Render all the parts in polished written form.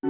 All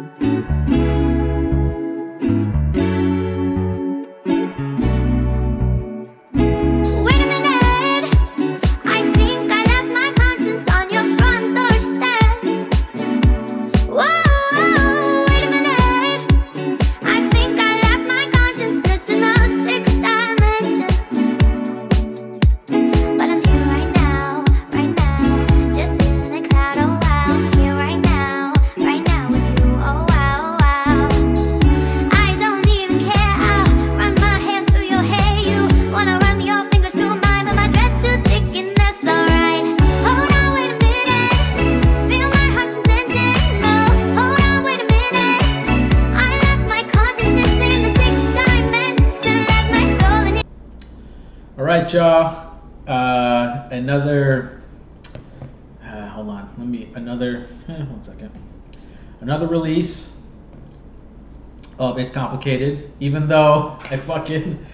right, y'all. Another. Hold on. One second. Another release of It's Complicated. Even though I fucking.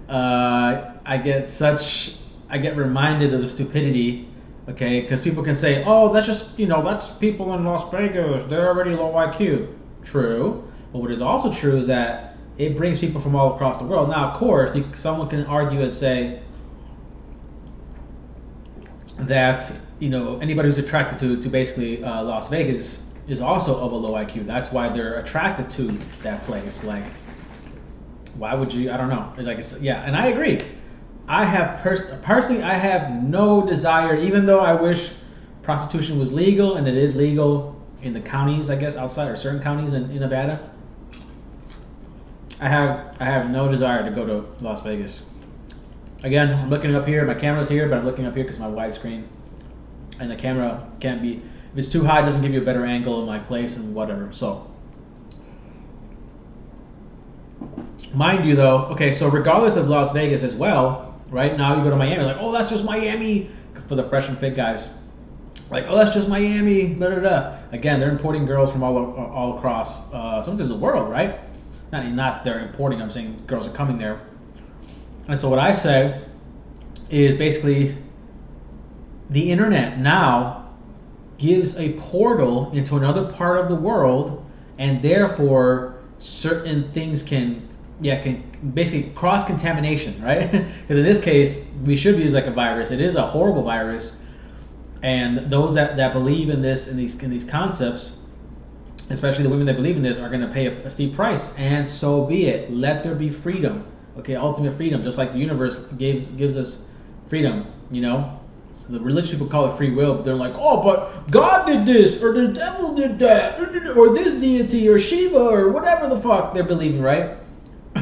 I get reminded of the stupidity. Okay, because people can say, oh, that's just, that's people in Las Vegas. They're already low IQ. True. But what is also true is that it brings people from all across the world. Now, of course, someone can argue and say that anybody who's attracted to basically Las Vegas is also of a low IQ. That's why they're attracted to that place. Like, why would you? I don't know. And I agree. I have personally, I have no desire, even though I wish prostitution was legal, and it is legal in the counties, I guess, outside or certain counties in Nevada. I have no desire to go to Las Vegas. Again, I'm looking up here. My camera's here, but I'm looking up here because my widescreen, and the camera can't be. If it's too high, it doesn't give you a better angle of my place and whatever. So, mind you, though. Okay, so regardless of Las Vegas as well, right now you go to Miami, like, oh, that's just Miami for the fresh and fit guys. Like, oh, that's just Miami. Da da da. Again, they're importing girls from all across sometimes the world, right? Not they're importing, I'm saying girls are coming there. And so what I say is basically the internet now gives a portal into another part of the world, and therefore certain things can basically cross-contamination, right? Because in this case, we should use like a virus. It is a horrible virus, and those that believe in these concepts, especially the women that believe in this, are going to pay a steep price, and so be it. Let there be freedom, okay? Ultimate freedom, just like the universe gives us freedom, So the religious people call it free will, but they're like, oh, but God did this, or the devil did that, or this deity, or Shiva, or whatever the fuck they're believing, right?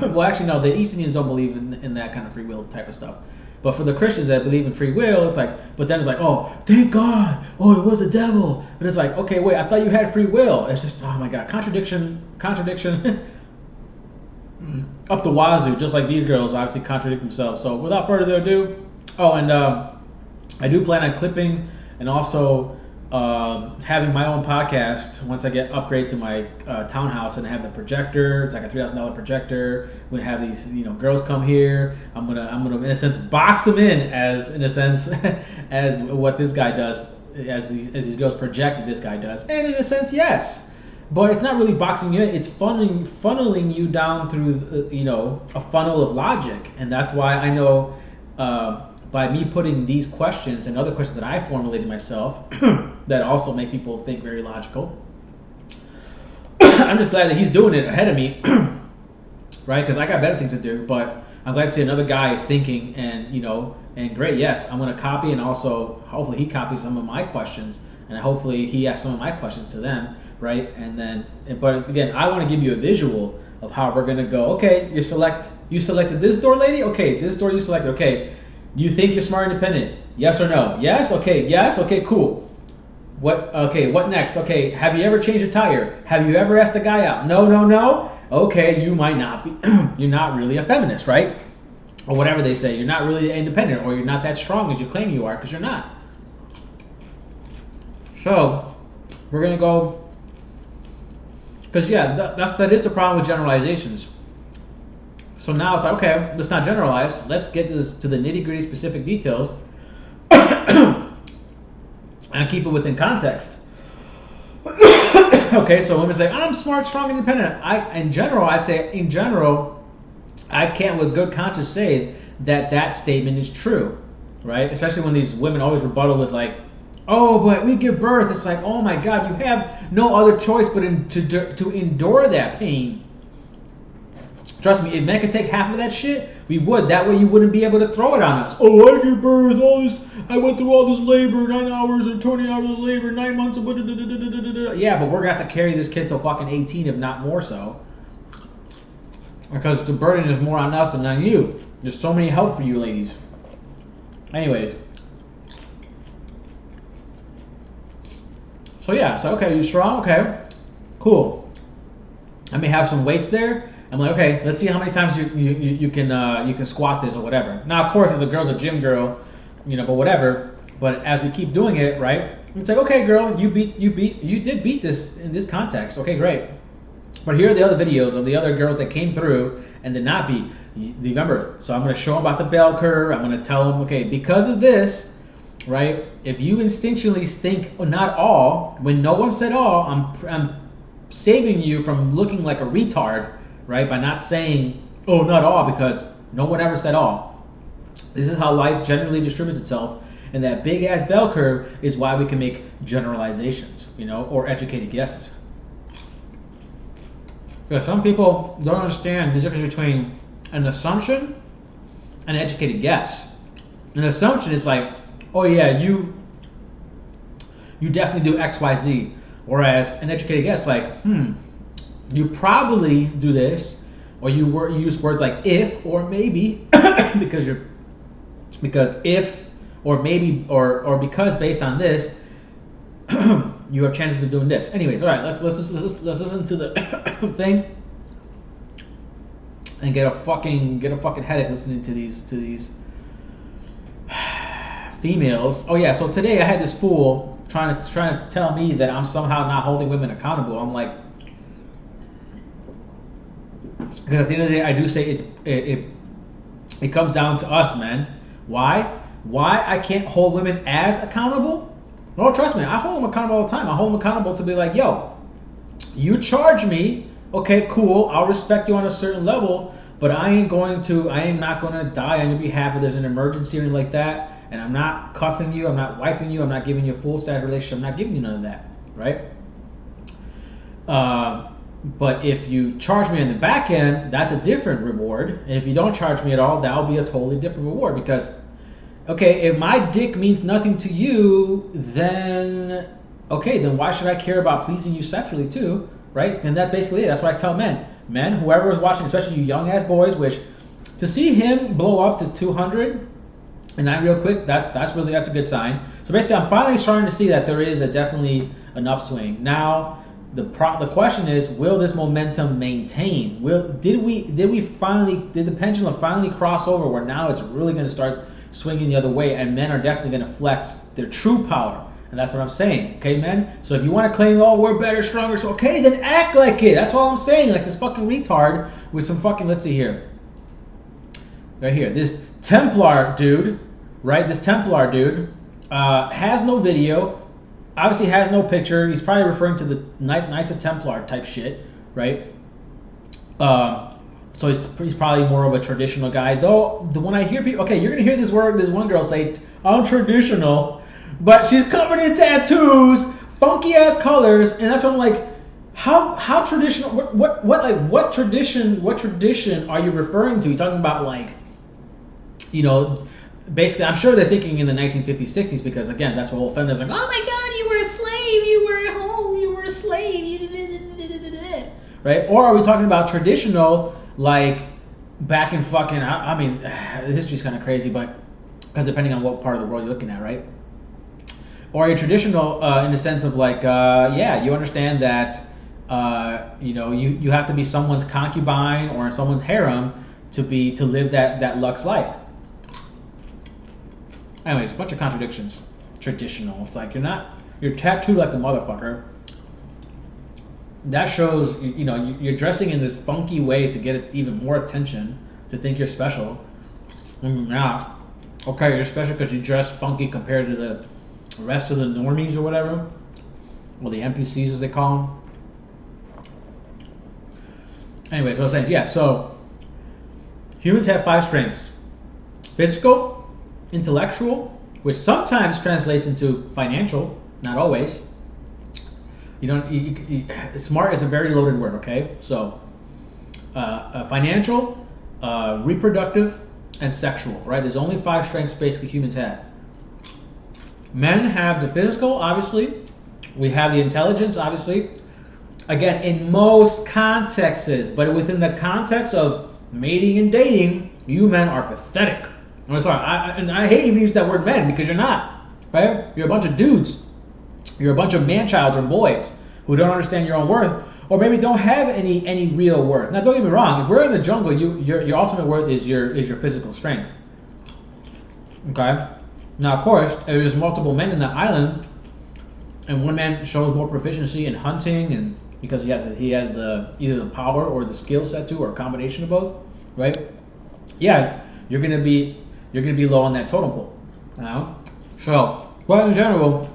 Well, actually, no, the East Indians don't believe in that kind of free will type of stuff. But for the Christians that believe in free will, it's like, but then it's like, oh, thank God, oh, it was the devil. But it's like, okay, wait, I thought you had free will. It's just, oh my God, contradiction, up the wazoo, just like these girls obviously contradict themselves. So without further ado, I do plan on clipping and also having my own podcast once I get upgrade to my townhouse and have the projector. It's like a $3,000 projector. We have these girls come here. I'm gonna in a sense box them as what this guy does, as these girls project this guy does. And in a sense, yes, but it's not really boxing you. It's funneling you down through a funnel of logic, and that's why I know. By me putting these questions and other questions that I formulated myself that also make people think very logical. I'm just glad that he's doing it ahead of me, right? Because I got better things to do, but I'm glad to see another guy is thinking and great, yes, I'm going to copy, and also hopefully he copies some of my questions, and hopefully he asks some of my questions to them, right? But again, I want to give you a visual of how we're going to go. Okay, you selected this door, lady? Okay, this door you selected, okay. You think you're smart and independent? Yes or no? Yes? Okay. Yes? Okay, cool. What next? Okay, have you ever changed a tire? Have you ever asked a guy out? No. Okay, you might not be, you're not really a feminist, right? Or whatever they say. You're not really independent, or you're not that strong as you claim you are, because you're not. So, we're going to go, because that is the problem with generalizations. So now it's like, okay, let's not generalize. Let's get to the nitty-gritty specific details and keep it within context. Okay, so women say, I'm smart, strong, independent. In general, I can't with good conscience say that that statement is true, right? Especially when these women always rebuttal with like, oh, but we give birth. It's like, oh my God, you have no other choice but to endure that pain. Trust me, if men could take half of that shit, we would. That way you wouldn't be able to throw it on us. Oh, I give birth, all this, I went through all this labor, 9 hours or 20 hours of labor, 9 months of yeah, but we're going to have to carry this kid till fucking 18, if not more so. Because the burden is more on us than on you. There's so many help for you ladies. Anyways. So yeah, so okay, you strong? Okay. Cool. I may have some weights there. I'm like, okay, let's see how many times you can squat this or whatever. Now, of course, if the girl's a gym girl, but whatever. But as we keep doing it, right? It's like, okay, girl, you did beat this in this context. Okay, great. But here are the other videos of the other girls that came through and did not beat. Remember, so I'm going to show them about the bell curve. I'm going to tell them, okay, because of this, right? If you instinctually think not all, when no one said all, I'm saving you from looking like a retard. Right, by not saying, oh, not all, because no one ever said all. This is how life generally distributes itself, and that big ass bell curve is why we can make generalizations, or educated guesses. Because some people don't understand the difference between an assumption and an educated guess. An assumption is like, oh yeah, you definitely do X, Y, Z, whereas an educated guess, like, you probably do this, or you use words like if or maybe, because if or maybe or because based on this, you have chances of doing this. Anyways, all right, let's listen to the thing and get a fucking headache listening to these females. Oh yeah, so today I had this fool trying to tell me that I'm somehow not holding women accountable. I'm like. Because at the end of the day, I do say it comes down to us, man. Why I can't hold women as accountable? No, trust me, I hold them accountable all the time. I hold them accountable to be like, yo, you charge me, okay, cool, I'll respect you on a certain level, but I am not going to die on your behalf if there's an emergency or anything like that, and I'm not cuffing you, I'm not wifing you, I'm not giving you a full status relationship, I'm not giving you none of that, right? But if you charge me on the back end, that's a different reward. And if you don't charge me at all, that'll be a totally different reward. Because, okay, if my dick means nothing to you, then why should I care about pleasing you sexually too, right? And that's basically it. That's what I tell men. Men, whoever is watching, especially you young ass boys, which to see him blow up to 200 and not real quick, that's a good sign. So basically, I'm finally starting to see that there is definitely an upswing now. The question is, will this momentum maintain? Did the pendulum finally cross over where now it's really going to start swinging the other way, and men are definitely going to flex their true power? And that's what I'm saying, okay, men? So if you want to claim, oh, we're better, stronger, so okay, then act like it. That's all I'm saying, like this fucking retard with some fucking, let's see here. Right here, this Templar dude, right? This Templar dude has no video. Obviously has no picture. He's probably referring to the Knights of Templar type shit, right? So he's probably more of a traditional guy. Though when I hear people, okay, you're gonna hear this one girl say, "I'm traditional," but she's covered in tattoos, funky ass colors, and that's what I'm like. How traditional? What tradition are you referring to? You talking about like, basically, I'm sure they're thinking in the 1950s, 60s, because again, that's what whole feminism is like. Oh my God, you were a slave, you were at home, you were a slave, right? Or are we talking about traditional, like back in fucking? I mean, the history's kind of crazy, but because depending on what part of the world you're looking at, right? Or are you traditional in the sense of like, yeah, you understand that, you have to be someone's concubine or someone's harem to live that lux life. Anyways, a bunch of contradictions. Traditional. It's like you're tattooed like a motherfucker. That shows, you're dressing in this funky way to get even more attention, to think you're special. Now, okay, you're special because you dress funky compared to the rest of the normies or whatever. Or the NPCs as they call them. Anyway, so I was saying, yeah, so humans have 5 strengths: physical, intellectual, which sometimes translates into financial, not always. You don't. Smart is a very loaded word. Okay, so financial, reproductive, and sexual. Right? There's only 5 strengths basically humans have. Men have the physical, obviously. We have the intelligence, obviously. Again, in most contexts, but within the context of mating and dating, you men are pathetic. I'm sorry, I hate even use that word men because you're not. Right? You're a bunch of dudes. You're a bunch of man-childs or boys who don't understand your own worth, or maybe don't have any real worth. Now, don't get me wrong. If we're in the jungle, your ultimate worth is your physical strength. Okay. Now, of course, if there's multiple men in the island, and one man shows more proficiency in hunting, and because he has the either the power or the skill set to, or a combination of both, right? Yeah, you're gonna be low on that totem pole. You know? So, but in general,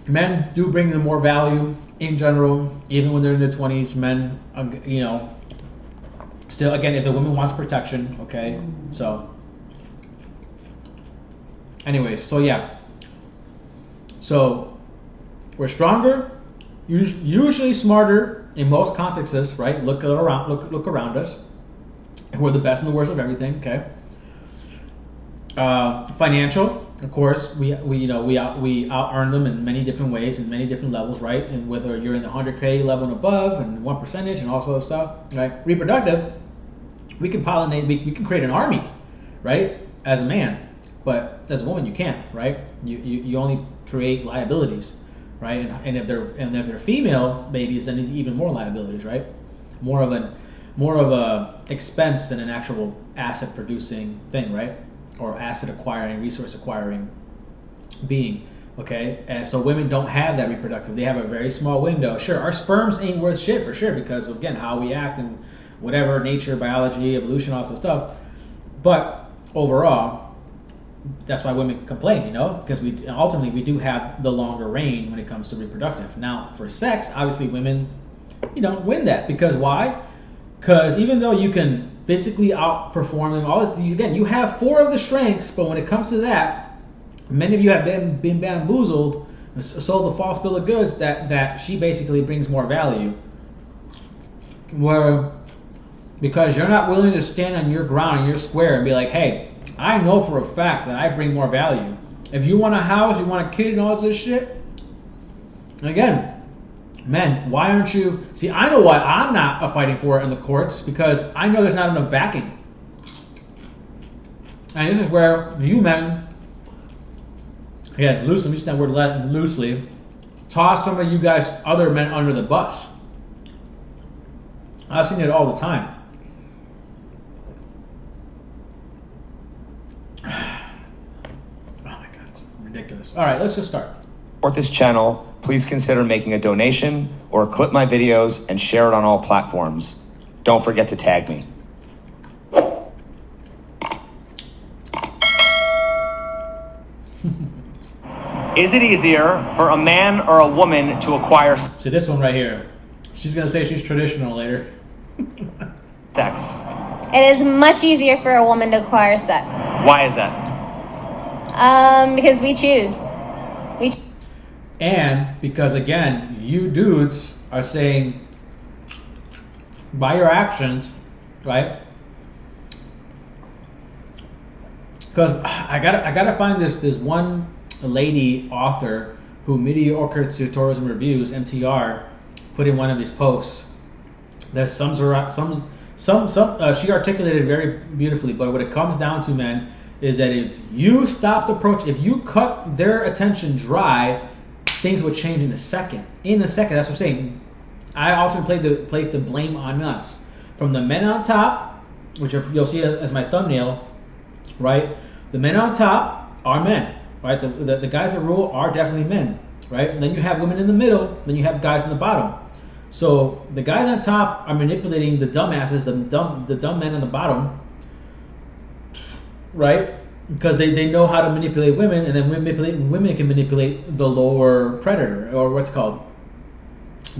men do bring them more value in general, even when they're in their 20s. Men, still, again, if the woman wants protection, okay. So, anyways, so yeah. So we're stronger, usually smarter in most contexts, right? Look around us. We're the best and the worst of everything, okay? Financial, of course, we out earn them in many different ways, in many different levels, right? And whether you're in the 100K level and above, and 1% and all sorts of stuff, right? Reproductive, we can pollinate, we can create an army, right? As a man, but as a woman, you can't, right? You only create liabilities, right? And if they're female babies, then it's even more liabilities, right? More of a expense than an actual asset producing thing, right? Or asset acquiring, resource acquiring being. Okay, and so women don't have that reproductive. They have a very small window. Sure, our sperms ain't worth shit for sure, because again, how we act and whatever, nature, biology, evolution, all that stuff. But overall, that's why women complain, because we ultimately do have the longer reign when it comes to reproductive. Now, for sex, obviously women, win that, because why? Because even though you can physically outperform them, all this, you have 4 of the strengths, but when it comes to that, many of you have been bamboozled, sold the false bill of goods that she basically brings more value. Where, because you're not willing to stand on your ground, on your square, and be like, hey, I know for a fact that I bring more value. If you want a house, you want a kid and all this shit, again, men, why aren't you? See, I know why I'm not fighting for it in the courts, because I know there's not enough backing. And this is where you men, again, loosely, I'm using that word loosely, toss some of you guys, other men, under the bus. I've seen it all the time. Oh my God, it's ridiculous. All right, let's just start. Support this channel, please consider making a donation or clip my videos and share it on all platforms. Don't forget to tag me. Is it easier for a man or a woman to acquire See this one right here. She's gonna say she's traditional later. sex? It is much easier for a woman to acquire sex. Why is that? Because we choose. And because, again, you dudes are saying, by your actions, right? Because I gotta find this one lady author who Mediocre Tutorials and Reviews, MTR, put in one of these posts that she articulated very beautifully. But what it comes down to, man, is that if you if you cut their attention dry, things would change in a second. That's what I'm saying. I ultimately place the blame on us. From the men on top, which you'll see as my thumbnail, right? The men on top are men, right? The guys that rule are definitely men, right? And then you have women in the middle, then you have guys in the bottom. So the guys on top are manipulating the dumbasses, the dumb men on the bottom, right? Because they know how to manipulate women, and then women can manipulate the lower predator, or what's called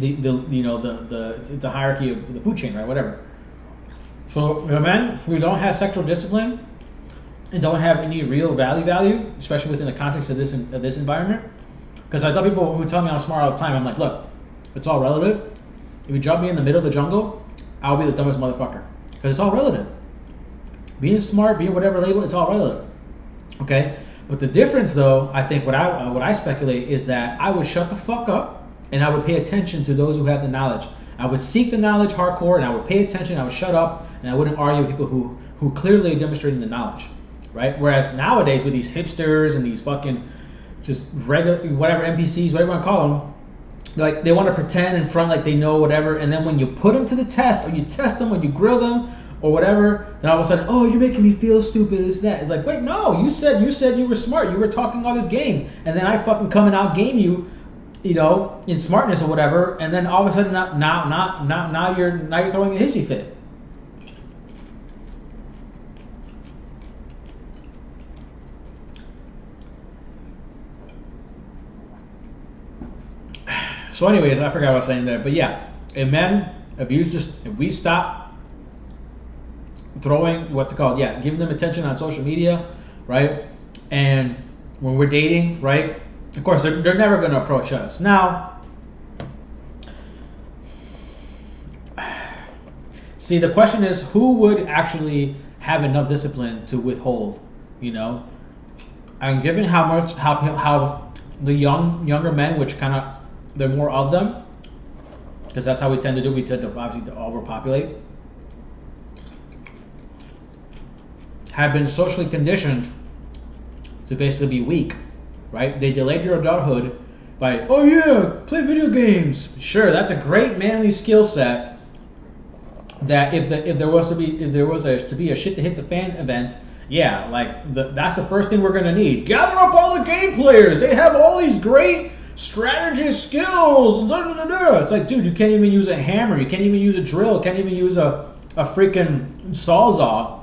it's a hierarchy of the food chain, right? Whatever. So the men who don't have sexual discipline and don't have any real value, especially within the context of this environment, because I tell people who tell me I'm smart all the time, I'm like, look, it's all relative. If you drop me in the middle of the jungle, I'll be the dumbest motherfucker, because it's all relative. Being smart, being whatever label, it's all relative. Okay, but the difference, though, I think what I speculate is that I would shut the fuck up and I would pay attention to those who have the knowledge. I would seek the knowledge hardcore and I would pay attention. I would shut up and I wouldn't argue with people who clearly are demonstrating the knowledge, right? Whereas nowadays with these hipsters and these fucking just regular whatever NPCs, whatever you want to call them, like they want to pretend in front like they know whatever, and then when you put them to the test or you test them or you grill them or whatever, then all of a sudden, oh, you're making me feel stupid, is that? It's like, wait, no, you said you were smart, you were talking all this game, and then I fucking come and out game you, in smartness or whatever, and then all of a sudden now you're throwing a hissy fit. So anyways, I forgot what I was saying there, but yeah, if we stop throwing giving them attention on social media, right? And when we're dating, right? Of course, they're never going to approach us. Now, see, the question is, who would actually have enough discipline to withhold? And given how the younger men, which kind of there are more of them, because that's how we tend to do. We tend to obviously to overpopulate. Have been socially conditioned to basically be weak, right? They delayed your adulthood by, oh yeah, play video games. Sure, that's a great manly skill set. That if there was to be a shit to hit the fan event, yeah, that's the first thing we're gonna need. Gather up all the game players. They have all these great strategy skills. It's like, dude, you can't even use a hammer. You can't even use a drill. You can't even use a freaking sawzall.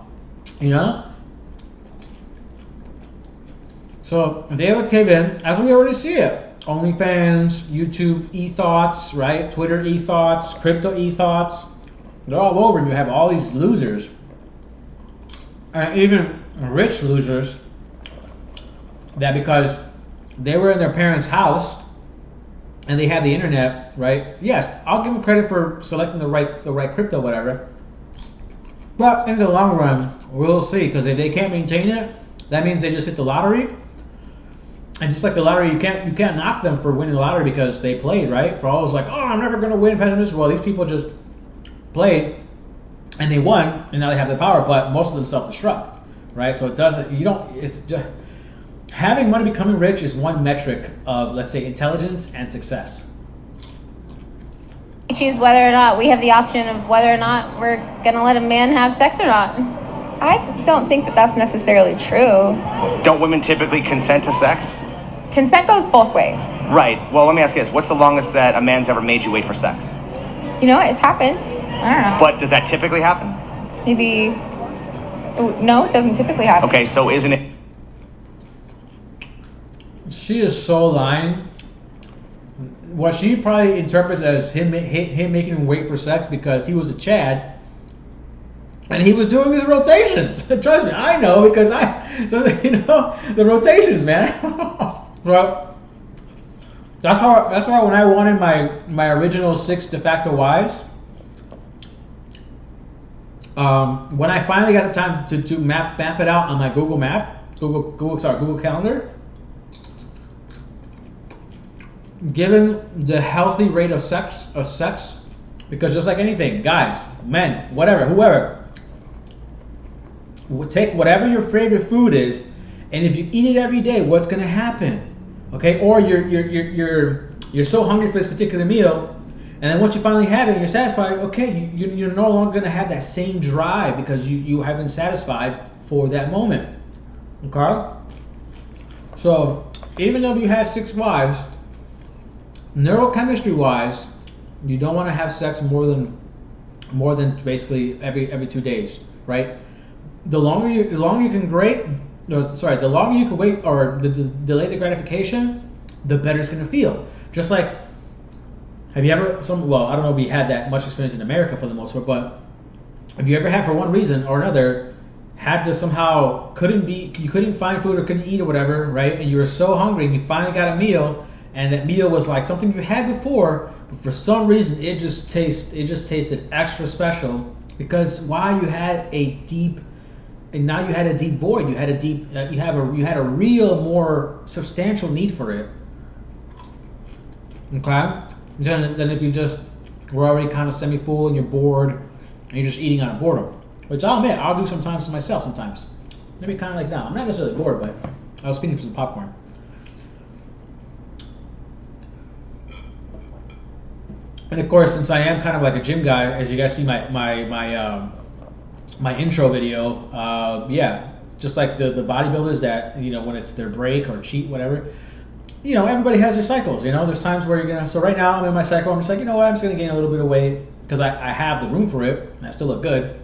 So they would cave in, as we already see it. OnlyFans, YouTube e-thoughts, right? Twitter e-thoughts, crypto e-thoughts. They're all over, and you have all these losers. And even rich losers that because they were in their parents' house and they have the internet, right? Yes, I'll give them credit for selecting the right crypto, whatever. But in the long run, we'll see, because if they can't maintain it, that means they just hit the lottery. And just like the lottery, you can't knock them for winning the lottery because they played, right? For all those like, oh, I'm never gonna win pessimistic. Well, these people just played and they won, and now they have the power. But most of them self-destruct, right? So it's just having money, becoming rich is one metric of, let's say, intelligence and success. We choose whether or not we have the option of whether or not we're gonna let a man have sex or not. I don't think that that's necessarily true. Don't women typically consent to sex? Consent goes both ways. Right. Well, let me ask you this. What's the longest that a man's ever made you wait for sex? You know what? It's happened. I don't know. But does that typically happen? Maybe. No, it doesn't typically happen. Okay, so isn't it? She is so lying. What she probably interprets as him making him wait for sex because he was a Chad and he was doing his rotations. Trust me, I know, because the rotations, man. Well, that's why when I wanted my original 6 de facto wives, when I finally got the time to map it out on my Google Calendar, given the healthy rate of sex, because just like anything, guys, men, whatever, whoever, take whatever your favorite food is, and if you eat it every day, what's gonna happen? Okay, or you're so hungry for this particular meal, and then once you finally have it and you're satisfied, okay, you're no longer gonna have that same drive because you have been satisfied for that moment. Okay? So even though you have 6 wives, neurochemistry wise, you don't want to have sex more than basically every 2 days, right? The longer you can wait or delay the gratification, the better it's going to feel. Just like Have you ever well, I don't know if you had that much experience in America for the most part, but have you ever had, for one reason or another, had to somehow you couldn't find food or couldn't eat or whatever, right? And you were so hungry and you finally got a meal, and that meal was like something you had before, but for some reason it just tasted extra special because you had a deep void. You had a real, more substantial need for it. Okay? Then if you just were already kind of semi-full and you're bored and you're just eating out of boredom. Which I'll admit, I'll do sometimes to myself sometimes. Maybe kind of like now. I'm not necessarily bored, but I was feeding for some popcorn. And of course, since I am kind of like a gym guy, as you guys see my intro video, yeah, just like the bodybuilders that, when it's their break or cheat, whatever, everybody has their cycles. There's times where so right now I'm in my cycle, I'm just like, you know what, I'm just gonna gain a little bit of weight because I have the room for it and I still look good.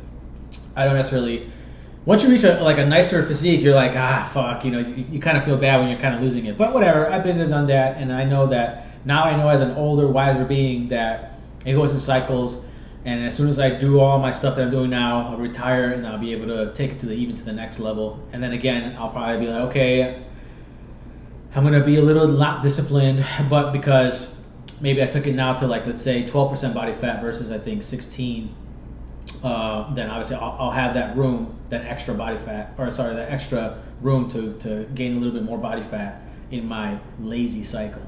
I don't necessarily, once you reach a nicer physique, you're like, fuck, you kind of feel bad when you're kind of losing it. But whatever, I've been there, done that, and I know that now I know as an older, wiser being that it goes in cycles, and as soon as I do all my stuff that I'm doing now, I'll retire and I'll be able to take it even to the next level. And then again, I'll probably be like, okay, I'm going to be a little not disciplined, but because maybe I took it now to let's say 12% body fat versus I think 16, then obviously I'll have that room, that extra body fat, that extra room to gain a little bit more body fat in my lazy cycle.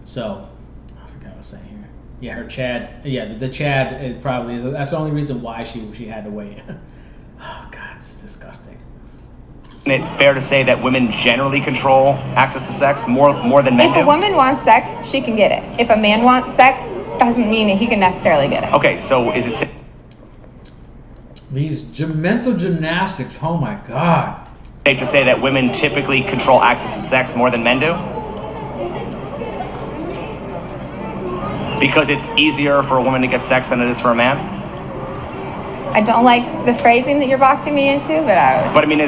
So, I forgot what I was saying here. Yeah, her Chad. Yeah, the Chad is probably, that's the only reason why she had to weigh. Oh God, it's disgusting. Isn't it fair to say that women generally control access to sex more than men do? If a woman wants sex, she can get it. If a man wants sex, doesn't mean that he can necessarily get it. Okay, so is it these mental gymnastics? Oh my God. Safe to say that women typically control access to sex more than men do? Because it's easier for a woman to get sex than it is for a man? I don't like the phrasing that you're boxing me into, but But I mean,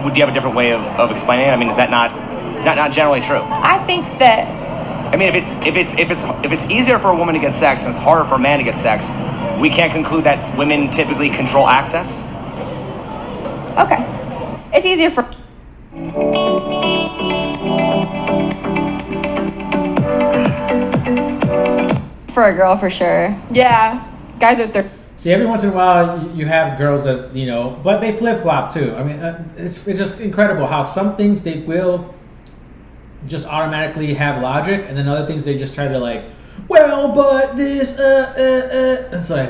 would you have a different way of explaining it? I mean, is that not generally true? I think that. I mean, if it's easier for a woman to get sex and it's harder for a man to get sex, we can't conclude that women typically control access? Okay. It's easier for. For a girl, for sure. Yeah. Guys are See, every once in a while you have girls that, but they flip-flop too. I mean, it's just incredible how some things they will just automatically have logic, and then other things they just try to well, but this, it's like,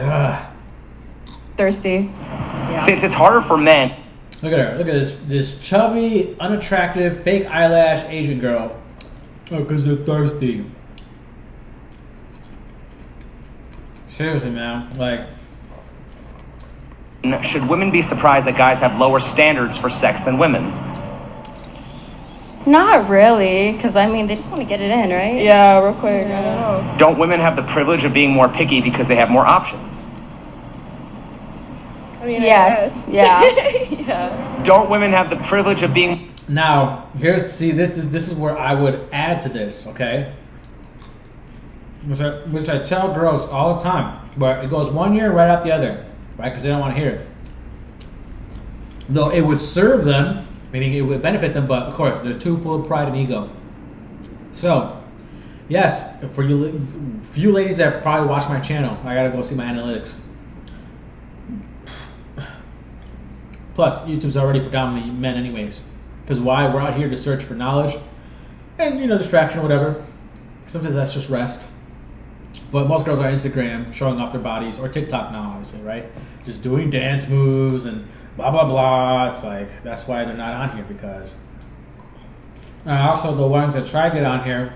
thirsty. Yeah. Since it's harder for men. Look at her. Look at this chubby, unattractive, fake eyelash Asian girl. Oh, because they're thirsty. Seriously, man. Should women be surprised that guys have lower standards for sex than women? Not really, because they just want to get it in, right? Yeah, real quick. I don't know. Don't women have the privilege of being more picky because they have more options? I mean, yes. Yeah. Yeah. Don't women have the privilege of being... Now, this is where I would add to this, okay? Which I tell girls all the time, but it goes one ear right out the other, right? Because they don't want to hear it. Though it would serve them, meaning it would benefit them, but of course they're too full of pride and ego. So, yes, for you ladies that probably watch my channel, I gotta go see my analytics. Plus, YouTube's already predominantly men anyways. Because why? We're out here to search for knowledge and, distraction or whatever. Sometimes that's just rest. But most girls are on Instagram showing off their bodies, or TikTok now, obviously, right? Just doing dance moves and blah, blah, blah. It's like, that's why they're not on here, because... And also the ones that try to get on here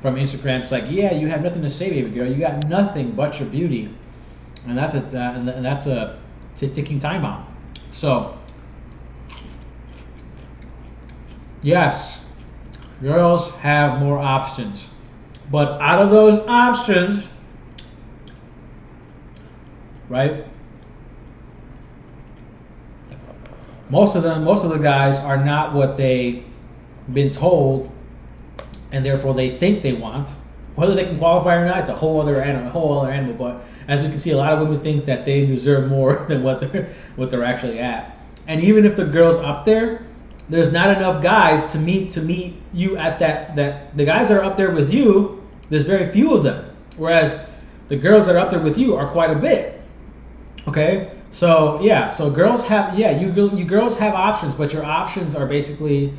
from Instagram, it's like, yeah, you have nothing to say, baby girl. You got nothing but your beauty. And that's a ticking time bomb. So, yes, girls have more options. But out of those options, right? Most of the guys are not what they've been told, and therefore they think they want. Whether they can qualify or not, it's a whole other animal. But as we can see, a lot of women think that they deserve more than what they're actually at. And even if the girl's up there, there's not enough guys to meet you at that the guys that are up there with you, there's very few of them. Whereas the girls that are up there with you are quite a bit. Okay? So yeah, so girls have you girls have options, but your options are basically,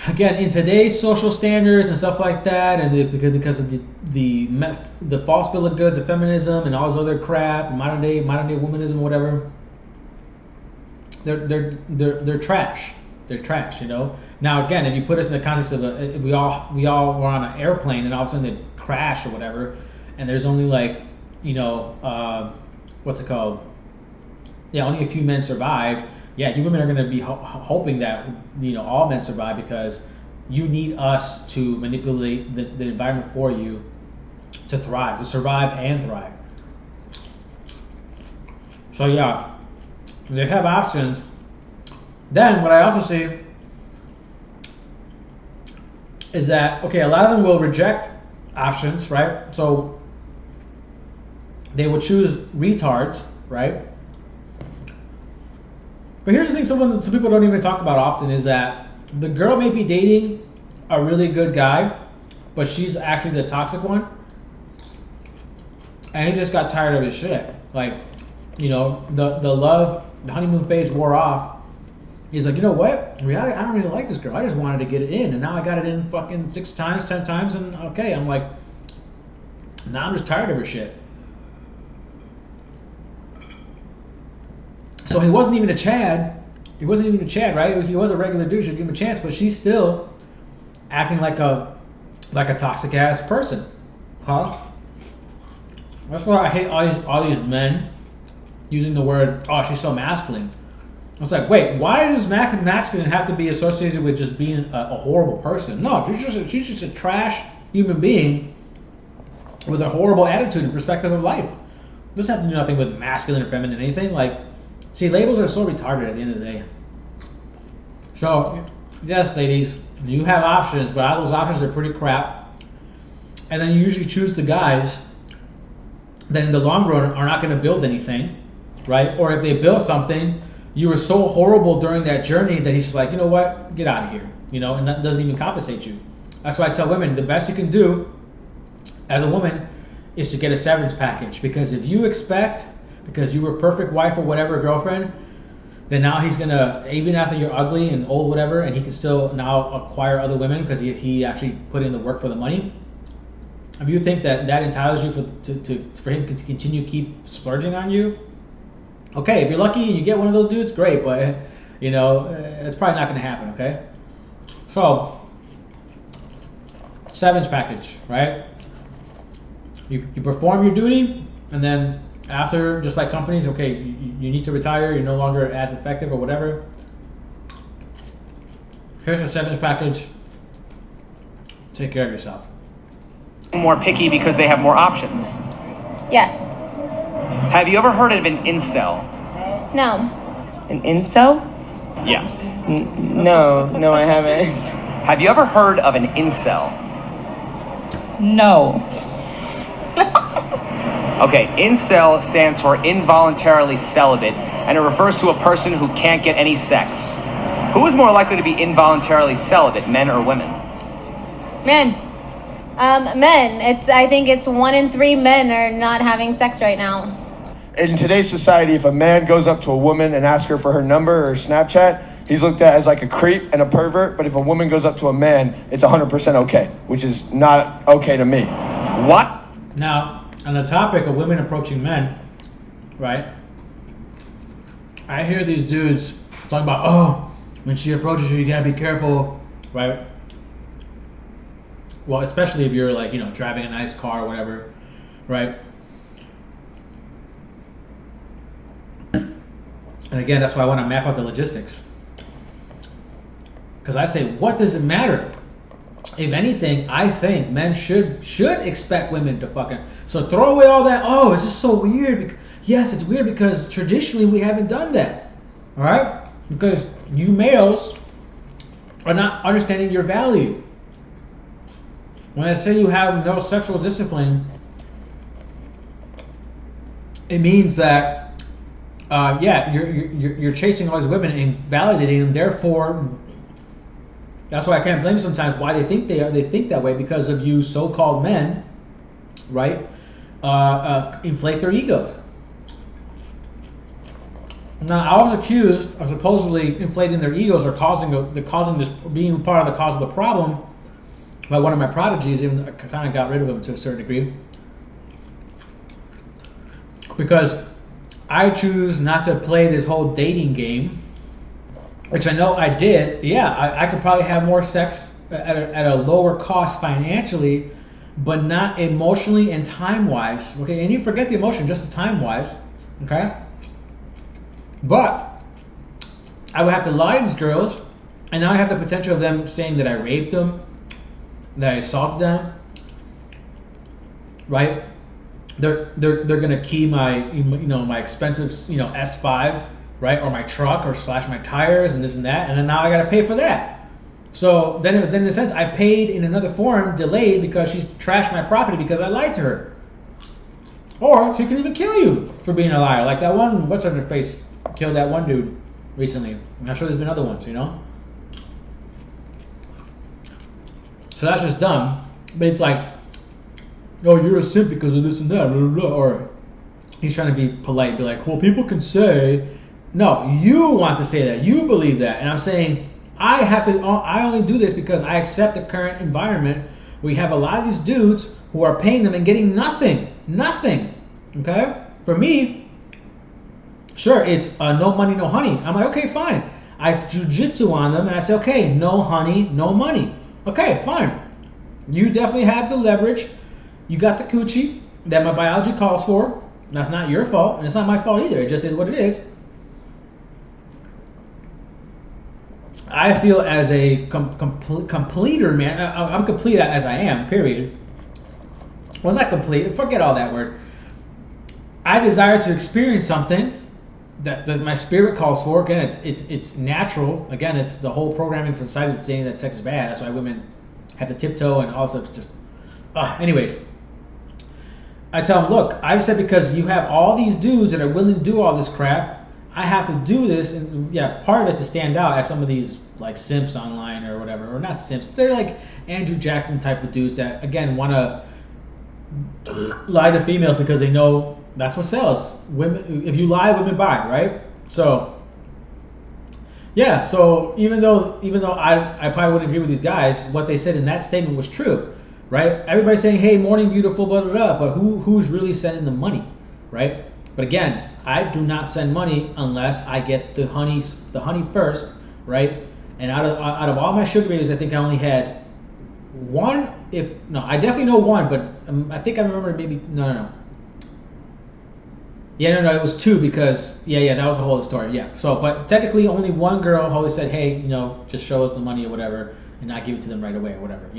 again, in today's social standards and stuff like that, and because of the false bill of goods of feminism and all this other crap, modern day womanism, whatever, they're trash. They're trash, you know. Now again, if you put us in the context of we all were on an airplane and all of a sudden they crash or whatever, and there's only like, you know, what's it called? Yeah, only a few men survived. Yeah, you women are going to be hoping that, you know, all men survive, because you need us to manipulate the environment for you to thrive, to survive and thrive. So yeah, they have options. Then what I also see is that, okay, a lot of them will reject options, right? So they will choose retards, right? But here's the thing, some people don't even talk about often, is that the girl may be dating a really good guy, but she's actually the toxic one, and he just got tired of his shit. Like, you know, the honeymoon phase wore off. He's like, you know what? In reality, I don't really like this girl. I just wanted to get it in, and now I got it in fucking 6 times, 10 times, and okay, I'm like, now I'm just tired of her shit. So he wasn't even a Chad. He wasn't even a Chad, right? He was a regular dude. Should give him a chance, but she's still acting like a toxic ass person. Huh? That's why I hate all these men using the word, oh, she's so masculine. I was like, wait, why does masculine have to be associated with just being a horrible person? No, she's just a trash human being with a horrible attitude and perspective of life. This has to do nothing with masculine or feminine, anything. Like, see, labels are so retarded at the end of the day. So, yes, ladies, you have options, but all those options are pretty crap. And then you usually choose the guys that in the long run are not going to build anything, right? Or if they build something, you were so horrible during that journey that he's just like, you know what, get out of here, you know, and that doesn't even compensate you. That's why I tell women, the best you can do as a woman is to get a severance package, because if you expect, because you were a perfect wife or whatever, girlfriend, then now he's gonna, even after you're ugly and old, whatever, and he can still now acquire other women because he actually put in the work for the money. If you think that entitles you for him to continue keep splurging on you, okay, if you're lucky and you get one of those dudes, great, but you know, it's probably not gonna happen, okay? So, severance package, right? You perform your duty, and then after, just like companies, okay, you need to retire, you're no longer as effective or whatever. Here's your severance package. Take care of yourself. More picky because they have more options. Yes. Have you ever heard of an incel? No. An incel? Yeah. No, I haven't. Have you ever heard of an incel? No. Okay, incel stands for involuntarily celibate, and it refers to a person who can't get any sex. Who is more likely to be involuntarily celibate, men or women? Men. Men. I think it's 1 in 3 men are not having sex right now. In today's society, if a man goes up to a woman and asks her for her number or Snapchat, he's looked at as like a creep and a pervert. But if a woman goes up to a man, it's 100% okay, which is not okay to me. What? Now, on the topic of women approaching men, right? I hear these dudes talking about, oh, when she approaches you gotta be careful, right? Well, especially if you're like, you know, driving a nice car or whatever, right? And again, that's why I want to map out the logistics. Because I say, what does it matter? If anything, I think men should expect women to fucking. So throw away all that. Oh, it's just so weird. Yes, it's weird because traditionally we haven't done that. All right? Because you males are not understanding your value. When I say you have no sexual discipline, it means that, you're chasing all these women and validating them. Therefore, that's why I can't blame sometimes why they think they think that way, because of you so-called men, right? Inflate their egos. Now, I was accused of supposedly inflating their egos or causing this, being part of the cause of the problem by one of my prodigies. Even I kind of got rid of him to a certain degree, because I choose not to play this whole dating game, which I know I did. Yeah, I could probably have more sex at a lower cost financially, but not emotionally and time-wise. Okay, and you forget the emotion, just the time-wise. Okay. But I would have to lie to these girls, and now I have the potential of them saying that I raped them, that I assaulted them, right? They're gonna key my my expensive S5, right, or my truck, or slash my tires and this and that, and then now I gotta pay for that. So then in a sense I paid in another form, delayed, because she's trashed my property because I lied to her. Or she can even kill you for being a liar, like that one, what's on her face, killed that one dude recently. I'm sure there's been other ones, So that's just dumb. But it's like, oh, you're a simp because of this and that, blah, blah, blah. Or he's trying to be polite, be like, well, people can say, no, you want to say that, you believe that, and I'm saying I only do this because I accept the current environment. We have a lot of these dudes who are paying them and getting nothing. Okay, for me, sure, it's no money, no honey. I'm like, okay, fine. I jujitsu on them, and I say, okay, no honey, no money. Okay, fine. You definitely have the leverage. You got the coochie that my biology calls for. That's not your fault, and it's not my fault either. It just is what it is. I feel as a completer, man. I'm complete as I am, period. Well, not complete. Forget all that word. I desire to experience something that my spirit calls for. Again, it's natural. Again, it's the whole programming for society that's saying that sex is bad. That's why women have to tiptoe and also just. Anyways, I tell them, look, I've said because you have all these dudes that are willing to do all this crap, I have to do this, and part of it to stand out as some of these like simps online or whatever, or not simps. They're like Andrew Jackson type of dudes that again want to lie to females because they know that's what sells. Women, if you lie, women buy, right? So yeah, so even though I probably wouldn't agree with these guys, what they said in that statement was true, right? Everybody's saying, hey, morning beautiful, blah blah blah, but who's really sending the money, right? But again, I do not send money unless I get the honey first, right? And out of all my sugar babies, I think I only had one. I definitely know one, but I think I remember maybe no. Yeah, no, it was two because that was a whole other story. Yeah, so but technically only one girl always said, hey, just show us the money or whatever, and not give it to them right away or whatever.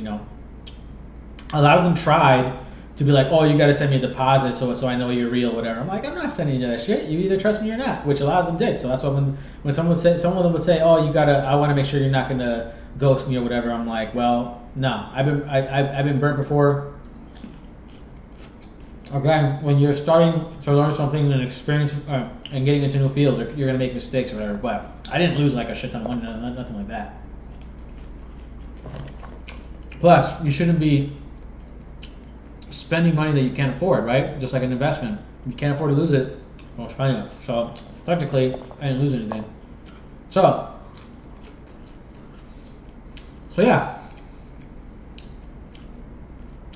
A lot of them tried to be like, oh, you got to send me a deposit so I know you're real, whatever. I'm like, I'm not sending you that shit. You either trust me or not, which a lot of them did. So that's why when someone would say, some of them would say, oh, I want to make sure you're not gonna ghost me or whatever. I'm like, well, no, I've been burnt before. Again, when you're starting to learn something and experience and getting into a new field, you're gonna make mistakes or whatever. But I didn't lose like a shit ton of money, nothing like that. Plus, you shouldn't be spending money that you can't afford, right? Just like an investment. You can't afford to lose it, well, spend it. So technically, I didn't lose anything. So yeah.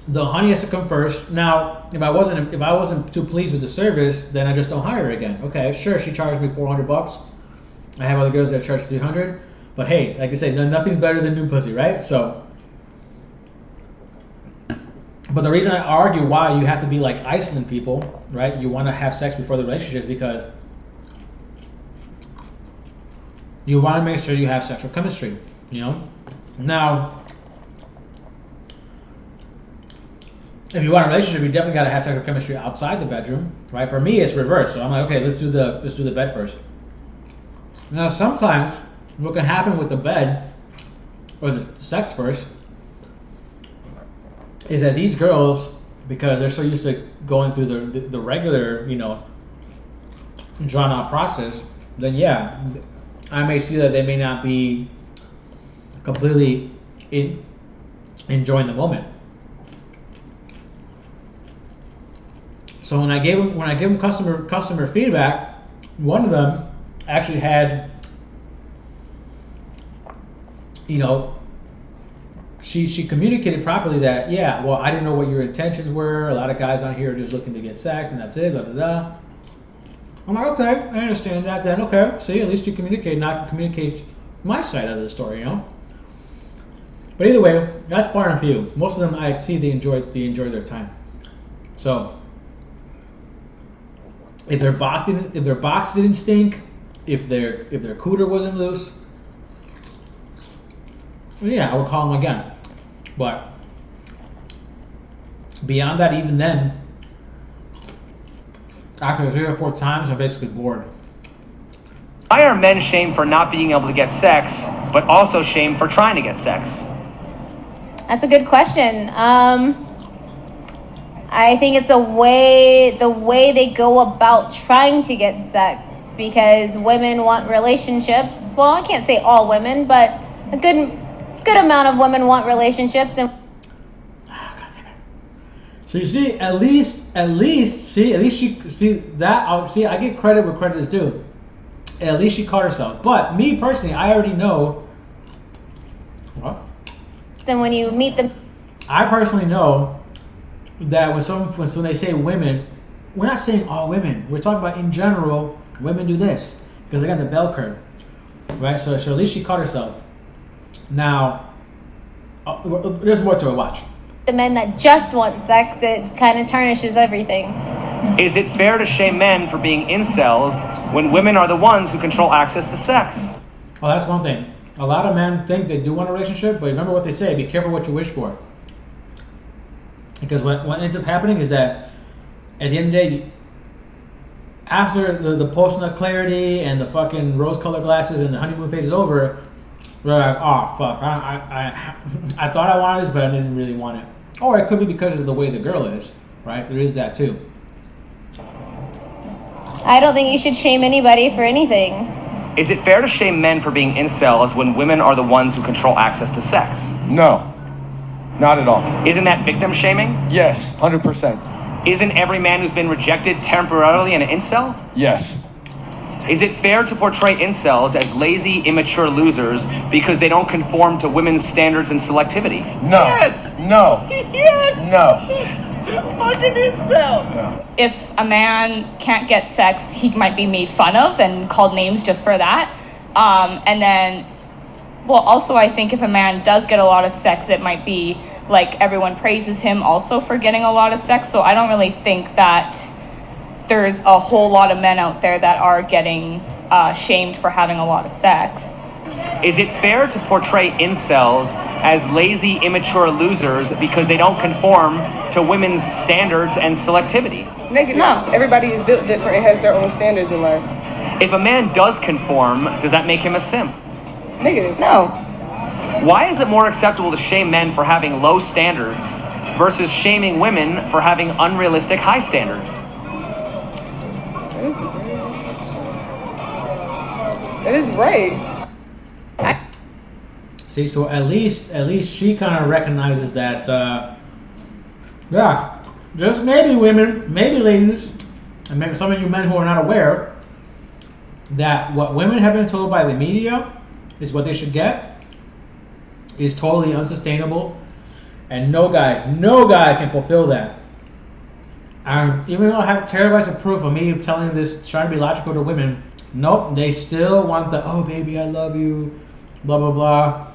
The honey has to come first. Now, if I wasn't too pleased with the service, then I just don't hire her again. Okay, sure, she charged me $400. I have other girls that charge $300. But hey, like I said, nothing's better than new pussy, right? So. But the reason I argue why you have to be like Iceland people, right? You want to have sex before the relationship because you want to make sure you have sexual chemistry, Now, if you want a relationship, you definitely got to have sexual chemistry outside the bedroom, right? For me, it's reverse. So I'm like, okay, let's do the bed first. Now, sometimes what can happen with the bed or the sex first is that these girls, because they're so used to going through the regular, drawn out process, then yeah, I may see that they may not be completely enjoying the moment. So when I give them customer feedback, one of them actually had, she communicated properly that, yeah, well, I didn't know what your intentions were. A lot of guys on here are just looking to get sex and that's it, blah, blah, blah. I'm like, okay, I understand that then. Okay, see, at least you communicate, not communicate my side of the story, But either way, that's far and few. Most of them, I see they enjoy their time. So if their box didn't stink, if their cooter wasn't loose, yeah, I would call them again. But beyond that, even then, after 3 or 4 times, I'm basically bored. Why are men shamed for not being able to get sex, but also shamed for trying to get sex? That's a good question. I think it's the way they go about trying to get sex, because women want relationships. Well, I can't say all women, but a good amount of women want relationships. And so you see, at least she I give credit where credit is due. At least she caught herself. But me personally, I already know. What? then when you meet them, I personally know that when they say women, we're not saying all women. We're talking about in general, women do this because they got the bell curve, right? So at least she caught herself. Now, there's more to it. Watch. the men that just want sex, it kind of tarnishes everything. Is it fair to shame men for being incels when women are the ones who control access to sex? Well, that's one thing. A lot of men think they do want a relationship, but remember what they say: be careful what you wish for. Because what ends up happening is that at the end of the day, after the post-nut clarity and the fucking rose-colored glasses and the honeymoon phase is over, they're like, oh fuck, I thought I wanted this, but I didn't really want it. Or it could be because of the way the girl is, right? There is that too. I don't think you should shame anybody for anything. Is it fair to shame men for being incels when women are the ones who control access to sex? No, not at all. Isn't that victim shaming? Yes, 100%. Isn't every man who's been rejected temporarily an incel? Yes. Is it fair to portray incels as lazy, immature losers because they don't conform to women's standards and selectivity? No. Yes. No. Yes. No. Fucking incel. No. If a man can't get sex, he might be made fun of and called names just for that. And then, well, also I think if a man does get a lot of sex, it might be like everyone praises him also for getting a lot of sex. So I don't really think that there's a whole lot of men out there that are getting shamed for having a lot of sex. Is it fair to portray incels as lazy, immature losers because they don't conform to women's standards and selectivity? Negative. No. Everybody is built different and has their own standards in life. If a man does conform, does that make him a simp? Negative. No. Why is it more acceptable to shame men for having low standards versus shaming women for having unrealistic high standards? That is right. See, so at least she kind of recognizes that, yeah, just maybe women, maybe ladies, and maybe some of you men who are not aware, that what women have been told by the media is what they should get is totally unsustainable, and no guy can fulfill that. Even though I have terabytes of proof of me telling this, trying to be logical to women, nope, they still want the, oh baby, I love you, blah blah blah.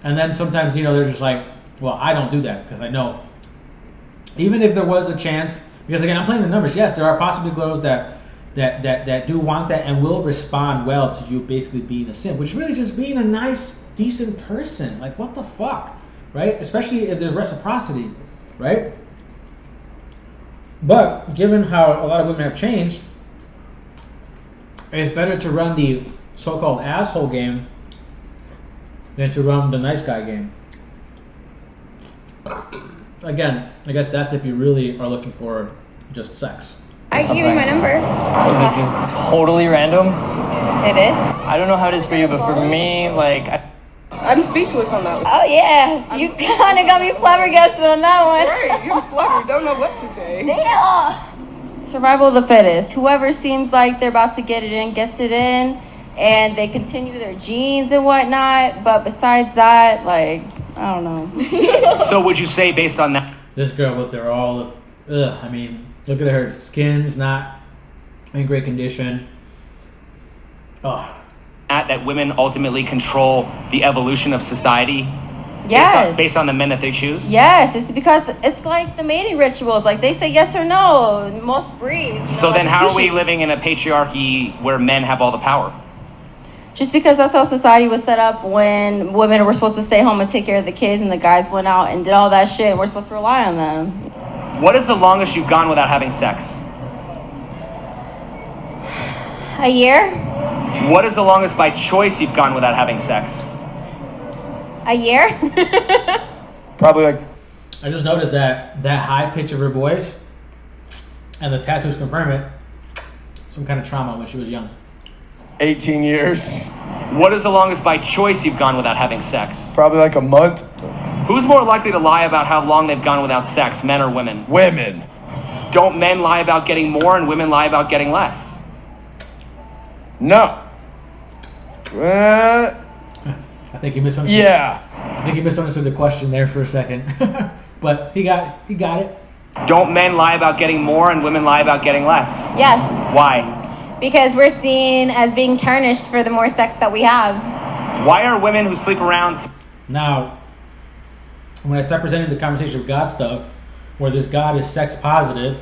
And then sometimes, they're just like, well, I don't do that because I know. Even if there was a chance, because again, I'm playing the numbers. Yes, there are possibly girls that do want that and will respond well to you basically being a simp, which is really just being a nice, decent person. Like, what the fuck, right? Especially if there's reciprocity, right? But given how a lot of women have changed, it's better to run the so-called asshole game than to run the nice guy game. again, I guess that's if you really are looking for just sex. I give you my number. This is totally random. It is. I don't know how it is for you, but for me, like, I'm speechless on that one. Oh yeah, you kind of got me flabbergasted on that one. Right, you're fluttered. Don't know what to say. Damn. Survival of the fittest. Whoever seems like they're about to get it in, gets it in, and they continue their genes and whatnot. But besides that, like, I don't know. So would you say, based on that, This girl with her all of, I mean, look at her skin's not in great condition. Oh, that women ultimately control the evolution of society Yes. based on the men that they choose? Yes, it's because it's like the mating rituals. Like they say yes or no in most breeds. So then how are we species. living in a patriarchy where men have all the power? Just because that's how society was set up when women were supposed to stay home and take care of the kids and the guys went out and did all that shit and we're supposed to rely on them. What is the longest you've gone without having sex? A year? What is the longest by choice you've gone without having sex? A year? Probably like I just noticed that high pitch of her voice and the tattoos confirm it. Some kind of trauma when she was young. 18 years. What is the longest by choice you've gone without having sex? Probably like a month. Who's more likely to lie about how long they've gone without sex, men or women? Women. Don't men lie about getting more and women lie about getting less? No. I think he misunderstood. Yeah. I think he misunderstood the question there for a second. But he got it. Don't men lie about getting more and women lie about getting less? Yes, Why? because we're seen as being tarnished for the more sex that we have. Why are women who sleep around... Now, when I start presenting the conversation of God stuff, where this God is sex positive,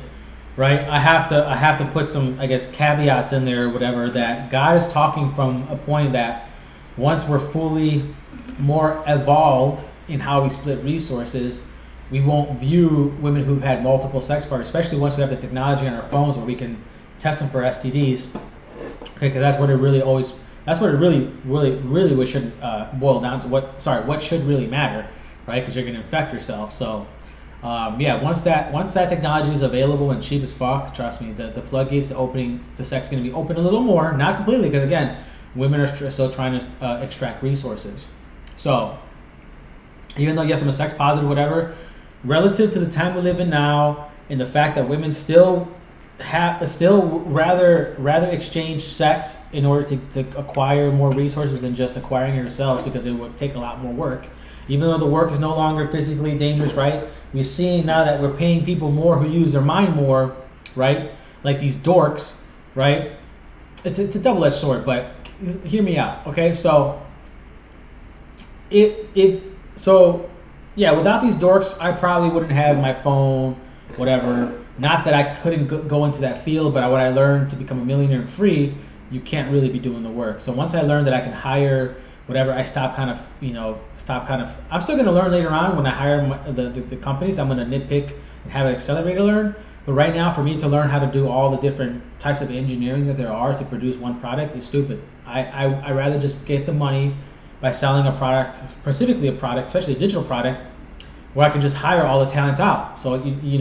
right? I have to put some, I guess, caveats in there or whatever, that God is talking from a point that once we're fully more evolved in how we split resources, we won't view women who've had multiple sex partners, especially once we have the technology on our phones where we can test them for STDs. Okay, because that's what it really should boil down to. What should really matter, right? Because you're gonna infect yourself. So, once that technology is available and cheap as fuck, trust me, the floodgates to sex is gonna be open a little more, not completely, because again, women are still trying to extract resources. So, even though yes, I'm a sex positive, whatever, relative to the time we live in now, and the fact that women still rather exchange sex in order to acquire more resources than just acquiring it yourselves, because it would take a lot more work. Even though the work is no longer physically dangerous, right? We're seeing now that we're paying people more who use their mind more, right? Like these dorks, right? It's a double-edged sword, but hear me out, okay? So without these dorks, I probably wouldn't have my phone, whatever. Not that I couldn't go into that field, but what I learned to become a millionaire and free, you can't really be doing the work. So once I learned that I can hire whatever, I stopped kind of. I'm still going to learn later on when I hire the companies. I'm going to nitpick and have an accelerator learn. But right now, for me to learn how to do all the different types of engineering that there are to produce one product is stupid. I rather just get the money by selling a product, specifically a product, especially a digital product, where I can just hire all the talent out. So you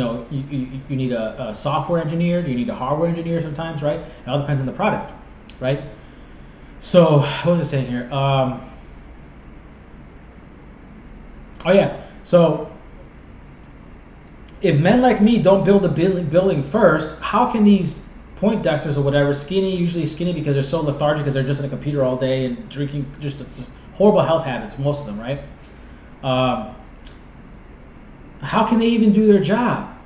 need a software engineer, you need a hardware engineer sometimes, right? It all depends on the product, right? So what was I saying here? So if men like me don't build the building first, how can these Poindexters or whatever, usually skinny because they're so lethargic because they're just on a computer all day and drinking, just horrible health habits, most of them, right? How can they even do their job,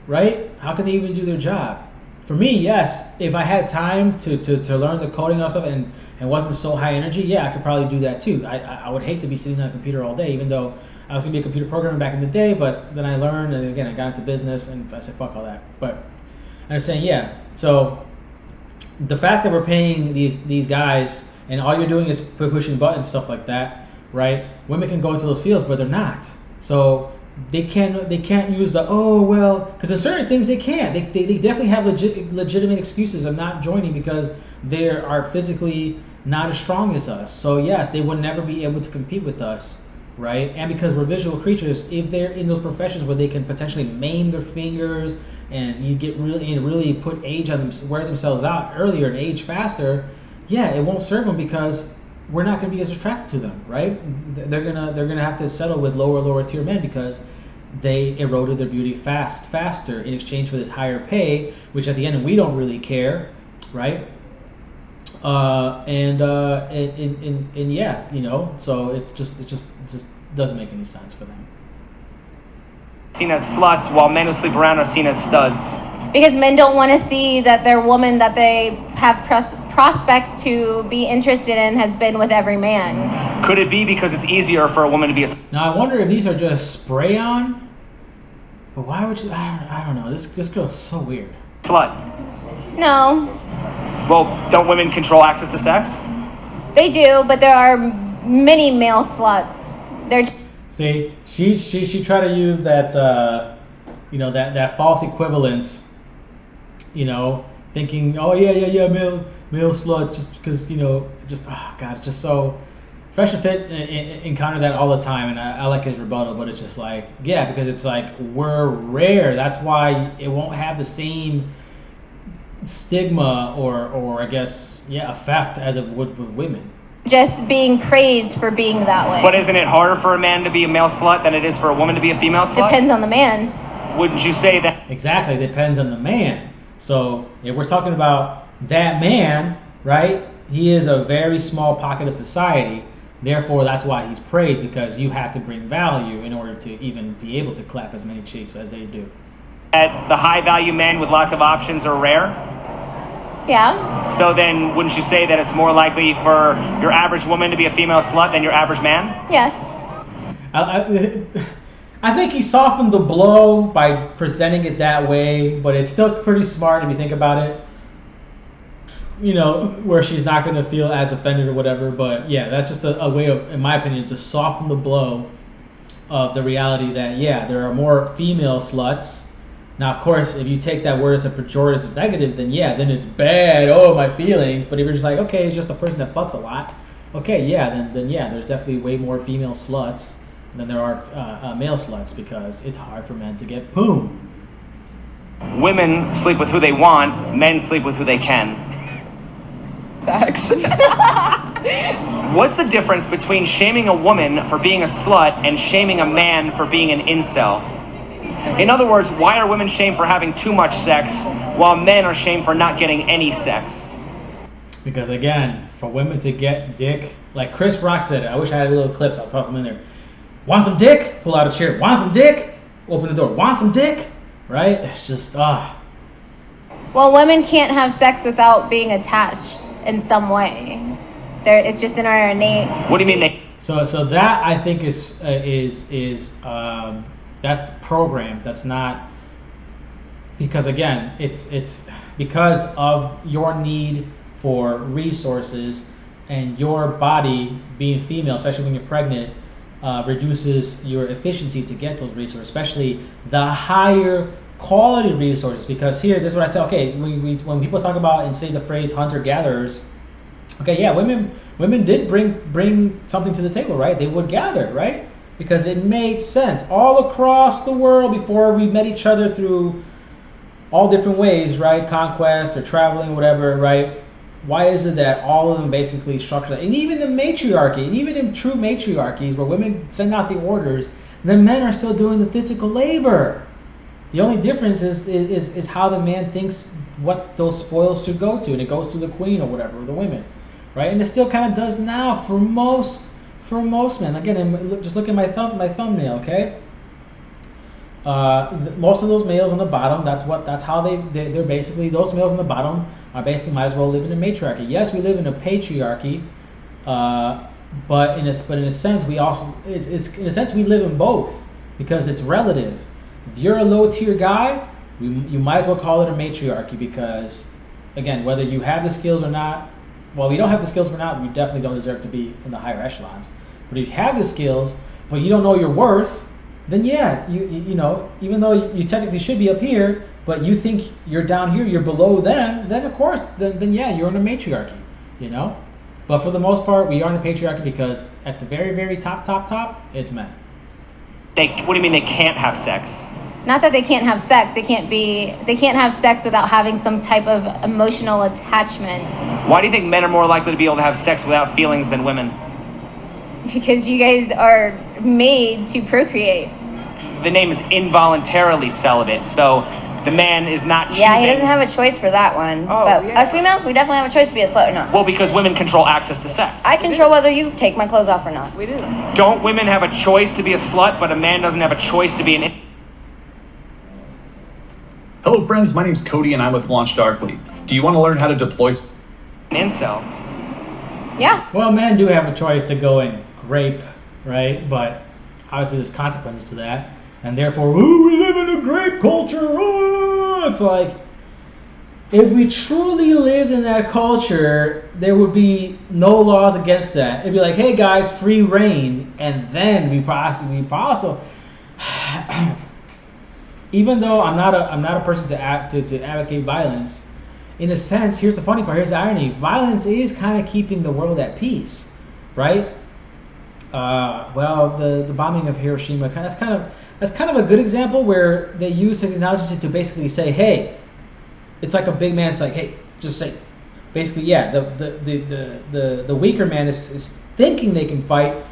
right? How can they even do their job? For me, yes, if I had time to learn the coding and stuff and wasn't so high energy, yeah, I could probably do that too. I would hate to be sitting on a computer all day, even though I was going to be a computer programmer back in the day, but then I learned, and again, I got into business, and I said, fuck all that. But I was saying, yeah, so the fact that we're paying these guys, and all you're doing is pushing buttons, stuff like that, right? Women can go into those fields, but they're not. So they can't use because there's certain things they can't. They definitely have legitimate excuses of not joining because they are physically not as strong as us. So yes, they would never be able to compete with us, right? And because we're visual creatures, if they're in those professions where they can potentially maim their fingers and you get really put age on them, wear themselves out earlier and age faster, yeah, it won't serve them because we're not going to be as attracted to them, right? They're gonna have to settle with lower tier men because they eroded their beauty faster in exchange for this higher pay, which at the end we don't really care, right? And yeah, you know, so it just doesn't make any sense for them. Seen as sluts, while men who sleep around are seen as studs. Because men don't want to see that their woman that they have prospect to be interested in has been with every man. Could it be because it's easier for a woman to be a Now I wonder if these are just spray on, but why would you? I don't know. This girl's so weird. slut? No, Well, don't women control access to sex? they do, but there are many male sluts. They're See, she tried to use that you know, that false equivalence, you know, thinking, oh yeah, male slut, just because, you know, just, oh god, it's just so. Fresh and Fit encounter that all the time, and I like his rebuttal, but it's just like, yeah, because it's like, we're rare. That's why it won't have the same stigma or I guess, yeah, effect as it would with women. just being praised for being that way. But isn't it harder for a man to be a male slut than it is for a woman to be a female slut? Depends on the man. Wouldn't you say that? Exactly, depends on the man. So if we're talking about that man, right, he is a very small pocket of society. Therefore, that's why he's praised, because you have to bring value in order to even be able to clap as many cheeks as they do. That the high value men with lots of options are rare? Yeah. So then wouldn't you say that it's more likely for your average woman to be a female slut than your average man? Yes. I think he softened the blow by presenting it that way, but it's still pretty smart if you think about it. You know, where she's not going to feel as offended or whatever. But yeah, that's just a way of, in my opinion, to soften the blow of the reality that, yeah, there are more female sluts. Now, of course, if you take that word as a pejorative negative, then yeah, then it's bad. Oh, my feelings. But if you're just like, okay, it's just a person that fucks a lot. Okay, yeah, then yeah, there's definitely way more female sluts than there are male sluts, because it's hard for men to get poom. Women sleep with who they want, men sleep with who they can. Facts. What's the difference between shaming a woman for being a slut and shaming a man for being an incel? In other words, why are women shamed for having too much sex while men are shamed for not getting any sex? Because again, for women to get dick, like Chris Rock said it, I wish I had a little clip so I'll toss them in there. Want some dick? Pull out a chair. Want some dick? Open the door. Want some dick? Right? It's just, Well, women can't have sex without being attached in some way. It's just in our innate. What do you mean they? So that I think is that's programmed. That's not, because again, it's because of your need for resources, and your body being female, especially when you're pregnant, reduces your efficiency to get those resources, especially the higher quality resources. Because here, this is what I tell. Okay, when people talk about and say the phrase hunter-gatherers, okay, yeah, women did bring something to the table, right? They would gather, right? Because it made sense all across the world before we met each other through all different ways, right? Conquest or traveling, whatever, right? Why is it that all of them basically structure that? And even the matriarchy, and even in true matriarchies where women send out the orders, the men are still doing the physical labor. The only difference is how the man thinks what those spoils should go to, and it goes to the queen or whatever, or the women, right? And it still kind of does now for most men. Again, just look at my thumbnail, okay? Most of those males on the bottom, that's how they're basically, those males on the bottom are basically might as well live in a matriarchy. Yes, we live in a patriarchy, but in a sense we also we live in both, because it's relative. If you're a low tier guy, you might as well call it a matriarchy, because again, whether you have the skills or not, well, we don't have the skills or not, we definitely don't deserve to be in the higher echelons. But if you have the skills, but you don't know your worth, then yeah, you know, even though you technically should be up here, but you think you're down here, you're below them, then of course, then yeah, you're in a matriarchy, you know. But for the most part, we are in the patriarchy because at the very, very top, it's men. What do you mean they can't have sex? Not that they can't have sex. They can't have sex without having some type of emotional attachment. Why do you think men are more likely to be able to have sex without feelings than women? Because you guys are made to procreate. The name is involuntarily celibate, so the man is not choosing. Yeah, he doesn't have a choice for that one. But us females, we definitely have a choice to be a slut or not. Well, because women control access to sex. I control whether you take my clothes off or not. We do. Don't women have a choice to be a slut, but a man doesn't have a choice to be an... Hello friends, my name's Cody and I'm with Launch Darkly. Do you want to learn how to deploy... an incel? Yeah. Well, men do have a choice to go and grape, right? But obviously there's consequences to that. And therefore, ooh, we live in a grape culture. Oh, it's like, if we truly lived in that culture, there would be no laws against that. It'd be like, hey guys, free reign. And then we also even though I'm not a person to advocate violence, in a sense, here's the funny part, here's the irony. Violence is kind of keeping the world at peace, right? Well, the bombing of Hiroshima, that's kind of a good example where they use technology to basically say, hey, it's like a big man. It's like, hey, just say, basically, yeah, the weaker man is thinking they can fight,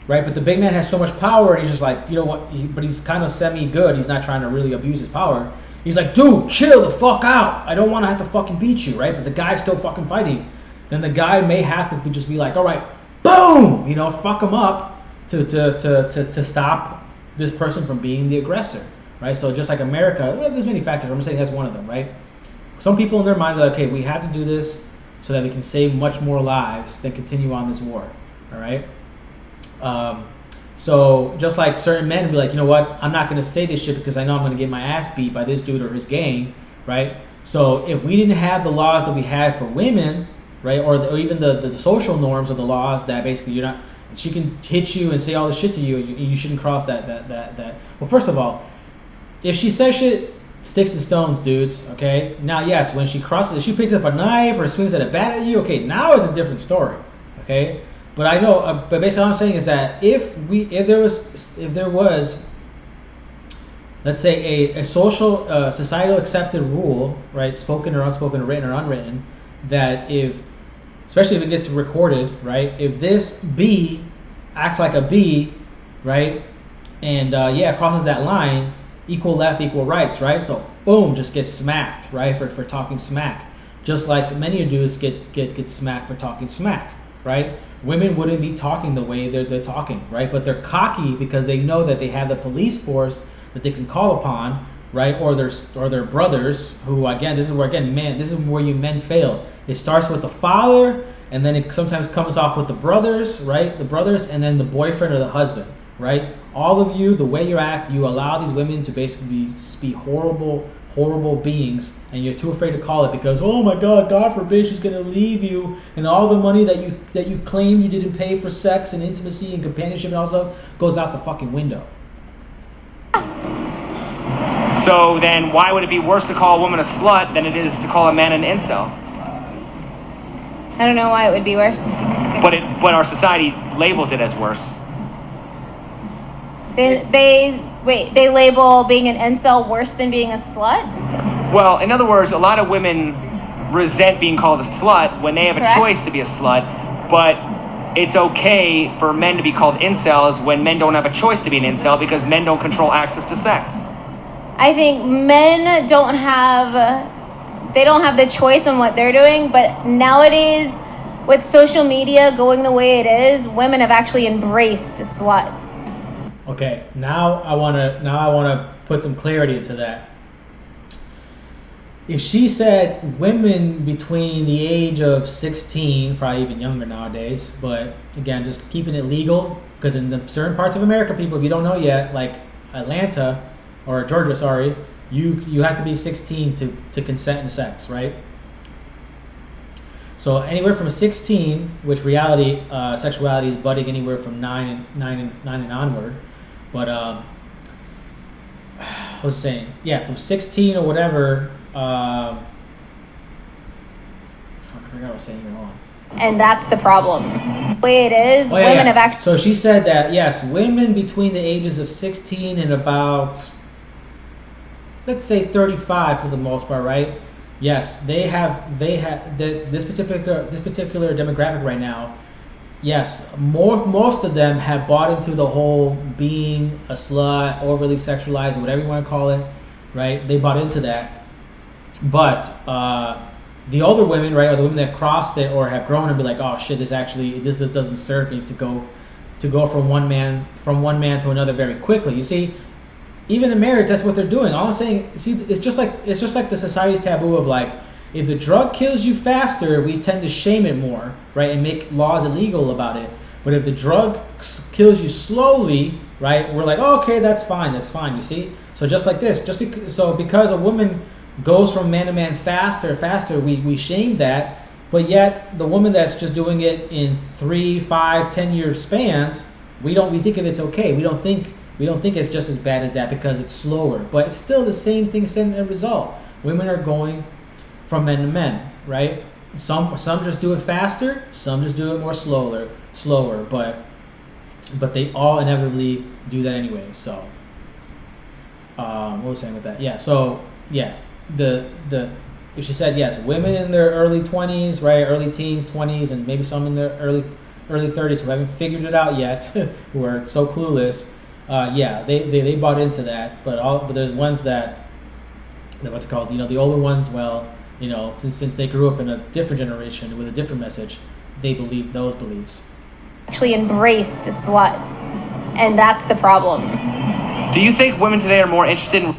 right? But the big man has so much power, and he's just like, you know what? But he's kind of semi-good. He's not trying to really abuse his power. He's like, dude, chill the fuck out. I don't want to have to fucking beat you, right? But the guy's still fucking fighting. Then the guy may have to just be like, all right, boom, fuck him up to stop this person from being the aggressor, right? So just like America, well, there's many factors. I'm saying that's one of them, right? Some people in their mind are like, okay, we have to do this so that we can save much more lives than continue on this war, all right? So just like certain men be like, you know what, I'm not going to say this shit because I know I'm going to get my ass beat by this dude or his gang, right? So if we didn't have the laws that we had for women, right, or even the social norms of the laws that basically she can hit you and say all this shit to you, you shouldn't cross that. Well, first of all, if she says shit, sticks and stones, dudes, okay? Now, yes, when she crosses, if she picks up a knife or swings at a bat at you, okay, now it's a different story, okay? But I know, but basically what I'm saying is that if there was, let's say a social, societal accepted rule, right, spoken or unspoken, written or unwritten, that especially if it gets recorded, right, if this B acts like a B, right, and crosses that line, equal left, equal rights, right, so boom, just gets smacked, right, for talking smack, just like many dudes get smacked for talking smack, right? Women wouldn't be talking the way they're talking, right? But they're cocky because they know that they have the police force that they can call upon, right? Or their brothers, who again, this is where you men fail. It starts with the father, and then it sometimes comes off with the brothers, right? The brothers, and then the boyfriend or the husband, right? All of you, the way you act, you allow these women to basically be horrible beings, and you're too afraid to call it because, oh my God forbid she's gonna leave you, and all the money that you claim you didn't pay for sex and intimacy and companionship and all stuff goes out the fucking window. So then why would it be worse to call a woman a slut than it is to call a man an incel? I don't know why it would be worse. But our society labels it as worse. They label being an incel worse than being a slut? Well, in other words, a lot of women resent being called a slut when they have Correct. a choice to be a slut, but it's okay for men to be called incels when men don't have a choice to be an incel because men don't control access to sex. I think men don't have the choice on what they're doing, but nowadays with social media going the way it is, women have actually embraced slut. Okay, now I wanna put some clarity into that. If she said women between the age of 16, probably even younger nowadays, but again, just keeping it legal, because in the certain parts of America, people, if you don't know yet, like Atlanta or Georgia, sorry, you have to be 16 to consent to sex, right? So anywhere from 16, which sexuality is budding anywhere from 9 and onward. But I was saying, yeah, from 16 or whatever. I forgot what I was saying here. Hold on. And that's the problem. The way it is, women have actually. So she said that, yes, women between the ages of 16 and about, let's say 35 for the most part, right? Yes, they have this particular demographic right now. Yes, most of them have bought into the whole being a slut, overly sexualized, whatever you want to call it, right? They bought into that. But the older women, right, or the women that crossed it or have grown and be like, oh shit, this doesn't serve me to go from one man to another very quickly. You see, even in marriage, that's what they're doing. All I'm saying, see, it's just like the society's taboo of like, if the drug kills you faster, we tend to shame it more, right, and make laws illegal about it. But if the drug kills you slowly, right, we're like, oh, okay, that's fine. You see, so just like this, because a woman goes from man to man faster, we shame that. But yet the woman that's just doing it in 3, 5, 10 year spans, we think of it's okay. We don't think it's just as bad as that because it's slower. But it's still the same thing, same end result. Women are going from men to men, right? Some just do it faster, some just do it more slower. But they all inevitably do that anyway. So what was I saying with that? Yeah. So yeah. She said yes, women in their early 20s, right, early teens, 20s, and maybe some in their early 30s who haven't figured it out yet, who are so clueless. They bought into that, but there's ones that what's it called? The older ones. Well, since they grew up in a different generation with a different message, they believe those beliefs. Actually embraced a slut, and that's the problem. Do you think women today are more interested in?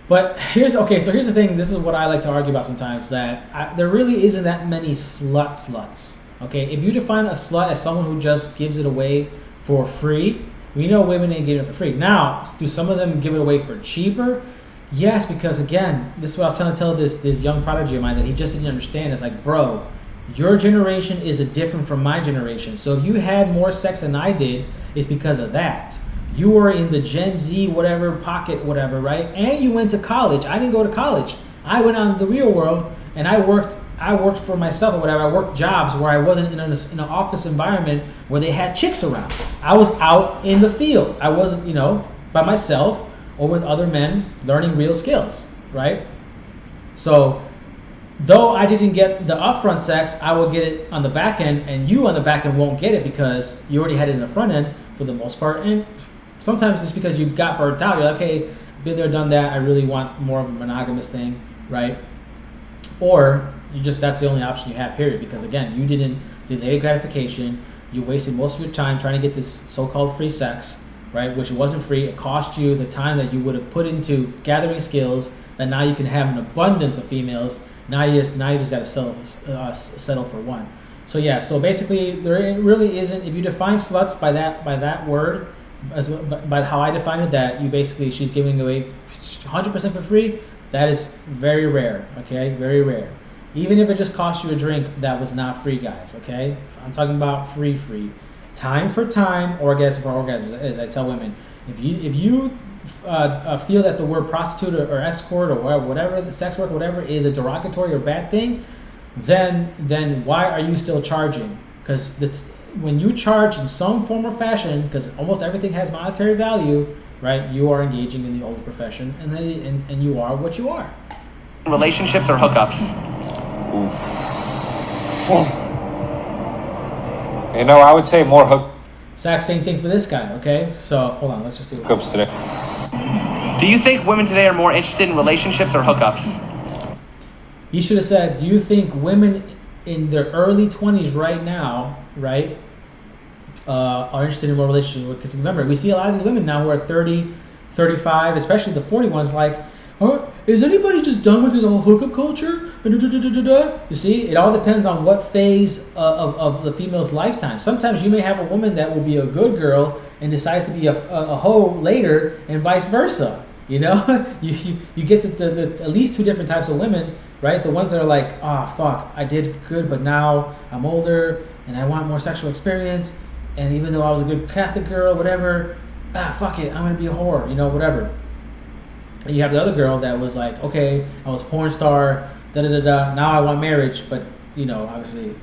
But here's the thing. This is what I like to argue about sometimes, that there really isn't that many sluts. Okay, if you define a slut as someone who just gives it away for free, we know women ain't giving it for free. Now, do some of them give it away for cheaper? Yes, because again, this is what I was trying to tell this young prodigy of mine that he just didn't understand. It's like, bro, your generation is different from my generation. So if you had more sex than I did, it's because of that. You were in the Gen Z whatever pocket, whatever, right? And you went to college. I didn't go to college. I went out in the real world and I worked for myself or whatever. I worked jobs where I wasn't in an office environment where they had chicks around. I was out in the field. I wasn't, by myself or with other men learning real skills, right? So though I didn't get the upfront sex, I will get it on the back end, and you on the back end won't get it because you already had it in the front end for the most part. And sometimes it's because you got burnt out. You're like, okay, been there, done that. I really want more of a monogamous thing, right? Or that's the only option you have, period. Because again, you didn't delay gratification. You wasted most of your time trying to get this so-called free sex, right? Which wasn't free. It cost you the time that you would have put into gathering skills that now you can have an abundance of females. Now you just got to settle for one. So yeah, so basically there really isn't, if you define sluts by that word, by how I define it, that she's giving away 100% for free, that is very rare, okay? Very rare. Even if it just costs you a drink, that was not free, guys, okay? I'm talking about free. Time for time, orgasm for orgasm, as I tell women. If you feel that the word prostitute or escort or whatever, the sex work, whatever, is a derogatory or bad thing, then why are you still charging? Because when you charge in some form or fashion, because almost everything has monetary value, right? You are engaging in the old profession, and you are what you are. Relationships or hookups? I would say more Exact same thing for this guy. Okay, so hold on, let's just see hookups today. Do you think women today are more interested in relationships or hookups? He should have said, do you think women in their early 20s right now, right, are interested in more relationships? Because remember, we see a lot of these women now who are 30, 35, especially the 40 ones, like, is anybody just done with this whole hookup culture? You see, it all depends on what phase of the female's lifetime. Sometimes you may have a woman that will be a good girl and decides to be a hoe later, and vice versa. You get the at least two different types of women, right? The ones that are like, fuck, I did good, but now I'm older and I want more sexual experience. And even though I was a good Catholic girl, whatever, fuck it, I'm gonna be a whore, whatever. And you have the other girl that was like, okay, I was a porn star, now I want marriage, but obviously,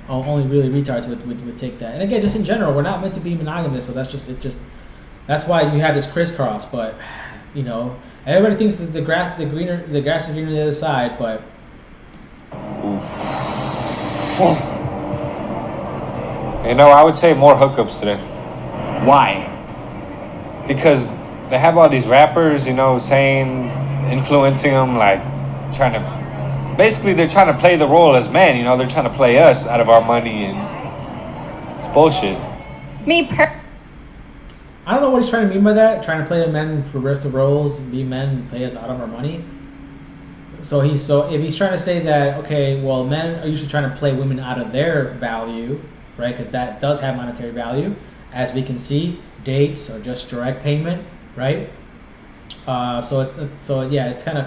only really retards would take that. And again, just in general, we're not meant to be monogamous, so that's that's why you have this crisscross. But you know, everybody thinks that the grass is greener on the other side, but. You know, I would say more hookups today. Why? Because they have all these rappers, you know, influencing them, like trying to, basically they're trying to play the role as men, you know, they're trying to play us out of our money, and it's bullshit. I don't know what he's trying to mean by that, trying to play the men, reverse the roles, be men, and play us out of our money. So if he's trying to say that, okay, well, men are usually trying to play women out of their value, right? Because that does have monetary value, as we can see, dates or just direct payment, right? So yeah, it's kind of.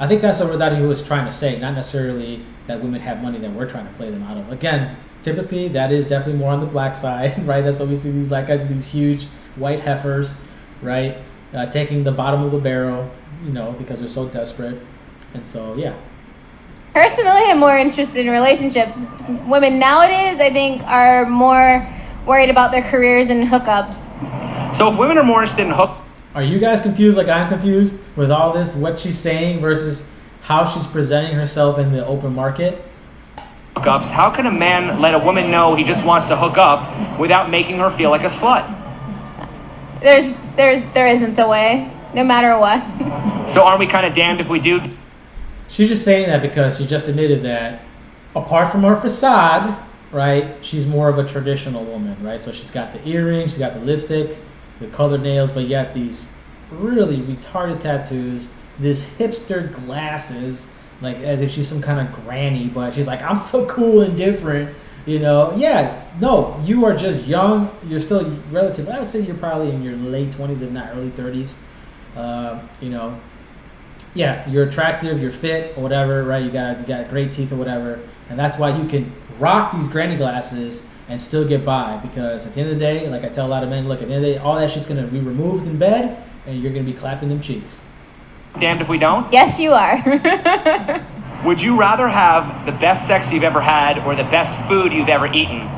I think that's what he was trying to say, not necessarily that women have money that we're trying to play them out of. Again, typically that is definitely more on the black side, right? That's why we see these black guys with these huge white heifers, right? Taking the bottom of the barrel, you know, because they're so desperate. And so, yeah. Personally, I'm more interested in relationships. Women nowadays, I think, are more worried about their careers and hookups. So if women are more interested in Are you guys confused like I'm confused with all this, what she's saying versus how she's presenting herself in the open market? hookups, how can a man let a woman know he just wants to hook up without making her feel like a slut? There isn't a way, no matter what. So aren't we kind of damned if we do? She's just saying that because she just admitted that apart from her facade, right, she's more of a traditional woman, right? So she's got the earrings, she's got the lipstick, the colored nails, but yet these really retarded tattoos, this hipster glasses, like as if she's some kind of granny, but she's like, I'm so cool and different, you know? Yeah, no, you are just young. You're still relatively, I would say you're probably in your late 20s, if not early 30s. You know, yeah, you're attractive, you're fit, or whatever, right? You got great teeth or whatever, and that's why you can rock these granny glasses and still get by, because at the end of the day, like I tell a lot of men, look, at the end of the day, all that shit's gonna be removed in bed, and you're gonna be clapping them cheeks. Damned if we don't? Yes, you are. Would you rather have the best sex you've ever had or the best food you've ever eaten?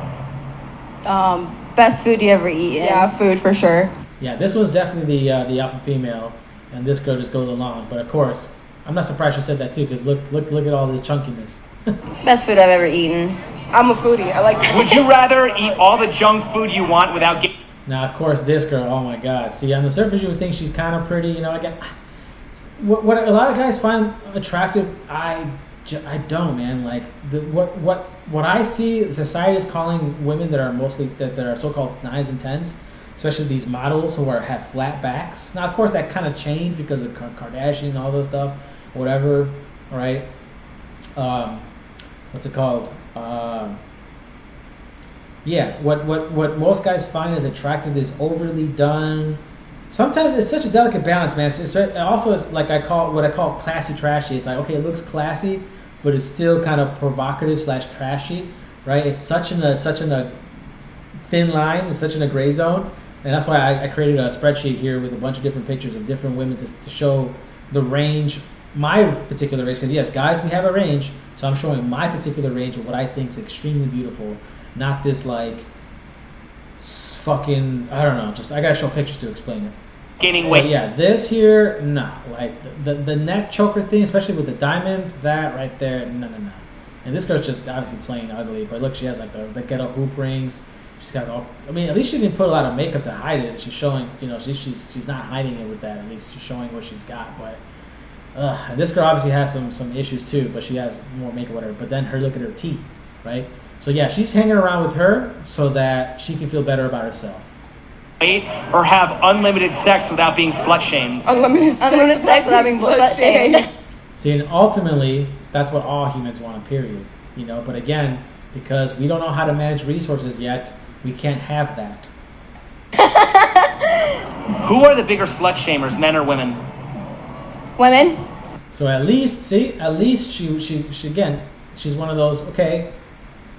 Best food you ever eaten. Yeah, food for sure. Yeah, this one's definitely the alpha female, and this girl just goes along. But of course, I'm not surprised she said that too, because look at all this chunkiness. Best food I've ever eaten. I'm a foodie. I like. Would you rather eat all the junk food you want without getting? Now, of course, this girl, oh my God. See, on the surface, you would think she's kind of pretty, you know. What a lot of guys find attractive, I don't, man. Like what I see, society is calling women that are mostly that are so-called 9s and 10s, especially these models who have flat backs. Now, of course, that kind of changed because of Kardashian and all those stuff, whatever, right? What's it called? Yeah, what most guys find is attractive is overly done. Sometimes it's such a delicate balance, man. It also is like what I call classy trashy. It's like, okay, it looks classy, but it's still kind of provocative / trashy, right? It's such in a thin line. It's such in a gray zone, and that's why I created a spreadsheet here with a bunch of different pictures of different women to show the range, my particular range. Because yes, guys, we have a range, so I'm showing my particular range of what I think is extremely beautiful, not this like fucking, I don't know, just I gotta show pictures to explain it. Gaining weight. But yeah, this here, no. Like the neck choker thing, especially with the diamonds, that right there, no. And this girl's just obviously plain ugly, but look, she has like the ghetto hoop rings. She's got all, I mean, at least she didn't put a lot of makeup to hide it. She's showing, you know, she's not hiding it with that. At least she's showing what she's got. But and this girl obviously has some issues too, but she has more makeup with her. But then look at her teeth, right? So yeah, she's hanging around with her so that she can feel better about herself. Or have unlimited sex without being slut shamed. Unlimited sex without being slut shamed. See, and ultimately, that's what all humans want, period. You know, but again, because we don't know how to manage resources yet, we can't have that. Who are the bigger slut shamers, men or women? Women. So at least she again, she's one of those, okay,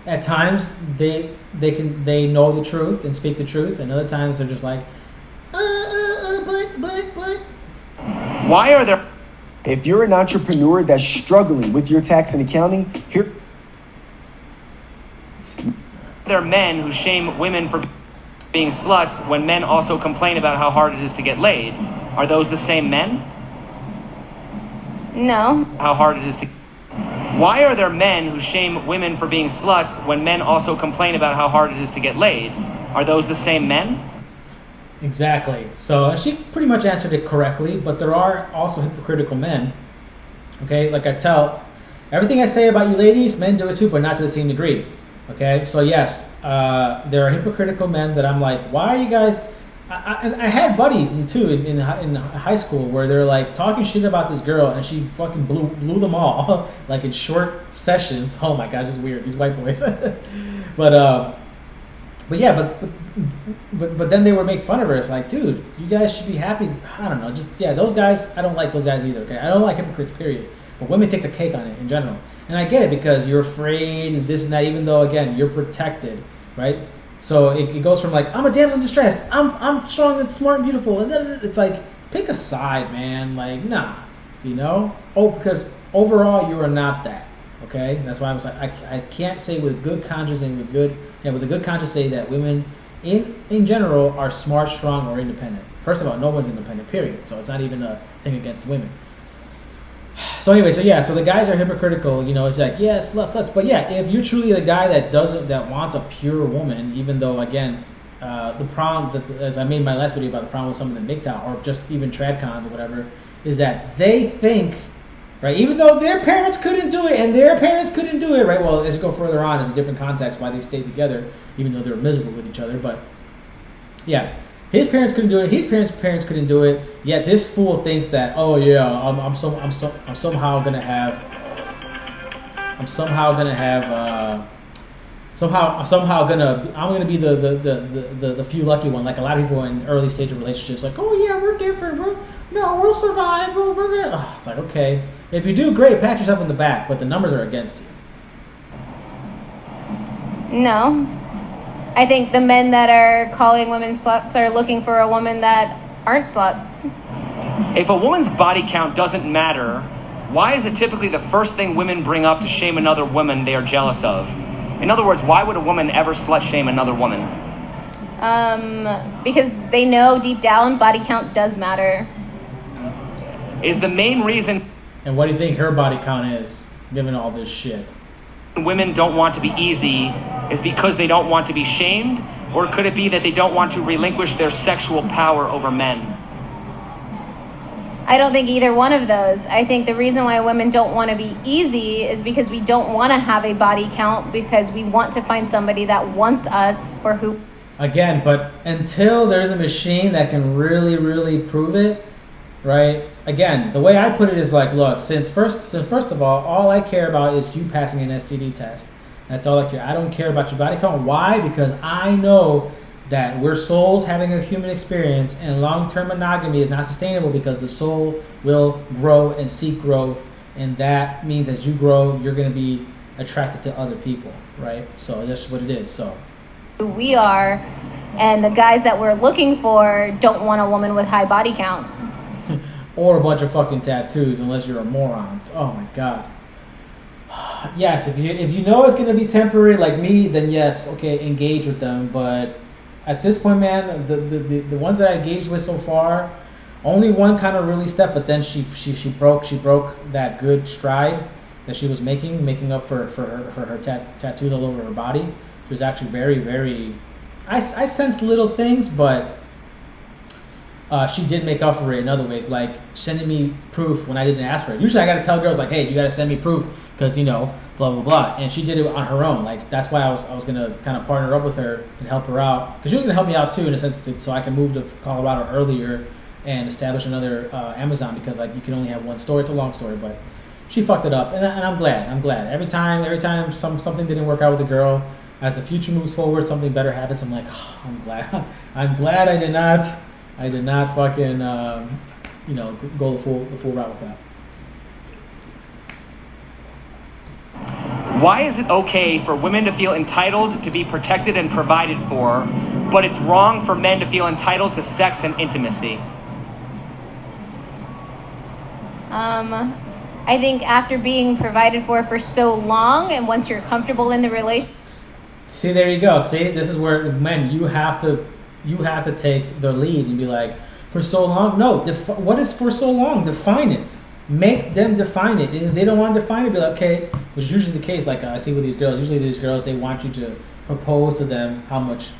at times they know the truth and speak the truth, and other times they're just like, but. Why are there? If you're an entrepreneur that's struggling with your tax and accounting, There are men who shame women for being sluts when men also complain about how hard it is to get laid. Are those the same men? No. How hard it is to... Why are there men who shame women for being sluts when men also complain about how hard it is to get laid? Are those the same men? Exactly. So she pretty much answered it correctly, but there are also hypocritical men. Okay, like I tell, everything I say about you ladies, men do it too, but not to the same degree. Okay, so yes, there are hypocritical men that I'm like, why are you guys... I had buddies in high school where they're like talking shit about this girl and she fucking blew them all like in short sessions. Oh my god, it's weird, these white boys. but then they would make fun of her. It's like, dude, you guys should be happy. I don't know, just those guys, I don't like those guys either. Okay, I don't like hypocrites, period. But women take the cake on it in general, and I get it because you're afraid and this and that. Even though again you're protected, right? So it goes from like, I'm a damsel in distress, I'm strong and smart and beautiful, and then it's like, pick a side, man. Like, nah, you know? Oh, because overall you are not that. Okay, that's why I was like, I can't say with good conscience and with a good conscience say that women in general are smart, strong, or independent. First of all, no one's independent, period. So it's not even a thing against women. So anyway, so the guys are hypocritical, you know. It's like, yes, let's. But yeah, if you're truly the guy that wants a pure woman, even though again, the problem as I made my last video about the problem with some of the MGTOW or just even tradcons or whatever, is that they think, right, even though their parents couldn't do it and their parents couldn't do it, right? Well, as you go further on, it's a different context why they stayed together, even though they were miserable with each other. But yeah. His parents couldn't do it. His parents couldn't do it. Yet this fool thinks that, oh yeah, I'm somehow gonna be the few lucky one. Like a lot of people in early stage of relationships, like, oh yeah, we're different. We'll survive. We're gonna. Oh, it's like, okay, if you do, great, pat yourself on the back. But the numbers are against you. No. I think the men that are calling women sluts are looking for a woman that aren't sluts. If a woman's body count doesn't matter, why is it typically the first thing women bring up to shame another woman they are jealous of? In other words, why would a woman ever slut shame another woman? Because they know deep down body count does matter. Is the main reason... And what do you think her body count is, given all this shit? Women don't want to be easy is because they don't want to be shamed, or could it be that they don't want to relinquish their sexual power over men? I don't think either one of those. I think the reason why women don't want to be easy is because we don't want to have a body count, because we want to find somebody that wants us for who. Again, but until there's a machine that can really, really prove it, right? Again, the way I put it is like, look, since first of all I care about is you passing an STD test. That's all I care. I don't care about your body count. Why? Because I know that we're souls having a human experience, and long-term monogamy is not sustainable because the soul will grow and seek growth, and that means as you grow, you're going to be attracted to other people, right? So that's what it is. So who we are, and the guys that we're looking for don't want a woman with high body count. Or a bunch of fucking tattoos, unless you're a moron. Oh my god. Yes, if you know it's gonna be temporary like me, then yes, okay, engage with them. But at this point, man, the ones that I engaged with so far, only one kind of really stepped, but then she broke that good stride that she was making up for her tattoos all over her body. She was actually very, very. I sensed little things, but. She did make up for it in other ways, like sending me proof when I didn't ask for it. Usually I gotta tell girls like, hey, you gotta send me proof because, you know, blah, blah, blah. And she did it on her own. Like, that's why I was gonna kind of partner up with her and help her out. Because she was gonna help me out too, in a sense, so I can move to Colorado earlier and establish another Amazon, because like you can only have one store. It's a long story, but she fucked it up. And I'm glad. Every time something didn't work out with the girl, as the future moves forward, something better happens. I'm like, oh, I'm glad I did not fucking, go the full route with that. Why is it okay for women to feel entitled to be protected and provided for, but it's wrong for men to feel entitled to sex and intimacy? I think after being provided for so long, and once you're comfortable in the relationship. See, there you go. See, this is where men you have to take the lead and be like, for so long. No, what is for so long? Define it. Make them define it. And if they don't want to define it, be like, okay, which is usually the case. Like I see with these girls. Usually these girls, they want you to propose to them how much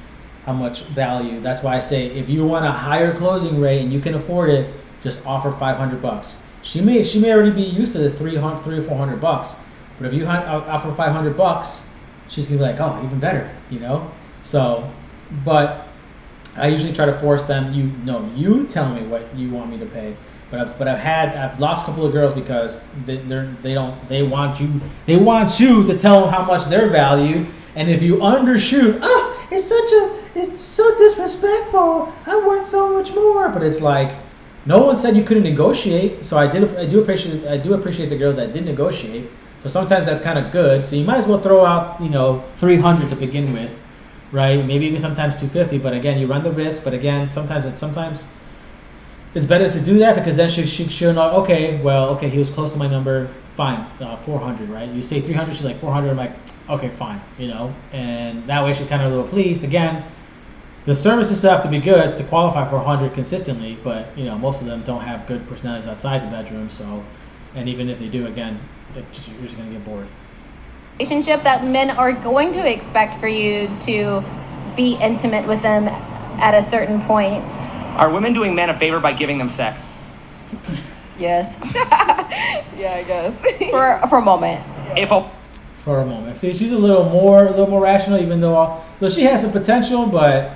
value. That's why I say if you want a higher closing rate and you can afford it, just offer $500. She may already be used to the $300 or $400, but if you offer $500, she's gonna be like, oh, even better, you know. So, but I usually try to force them. You tell me what you want me to pay. But I've lost a couple of girls because they want you to tell them how much they're valued, and if you undershoot, it's so disrespectful. I'm worth so much more. But it's like, no one said you couldn't negotiate. So I do appreciate the girls that did negotiate. So sometimes that's kind of good. So you might as well throw out $300 to begin with, right? Maybe even sometimes $250. But again, you run the risk. But again, sometimes it's better to do that because then she'll know. Okay, he was close to my number. Fine, 400, right? You say 300, she's like 400. I'm like, okay, fine, and that way she's kind of a little pleased. Again, the services still have to be good to qualify for 100 consistently, but most of them don't have good personalities outside the bedroom. So, and even if they do, again, you're just gonna get bored. Relationship that men are going to expect for you to be intimate with them at a certain point. Are women doing men a favor by giving them sex? Yes. Yeah, I guess. For a moment. For a moment. See, she's a little more rational, even though she has some potential, but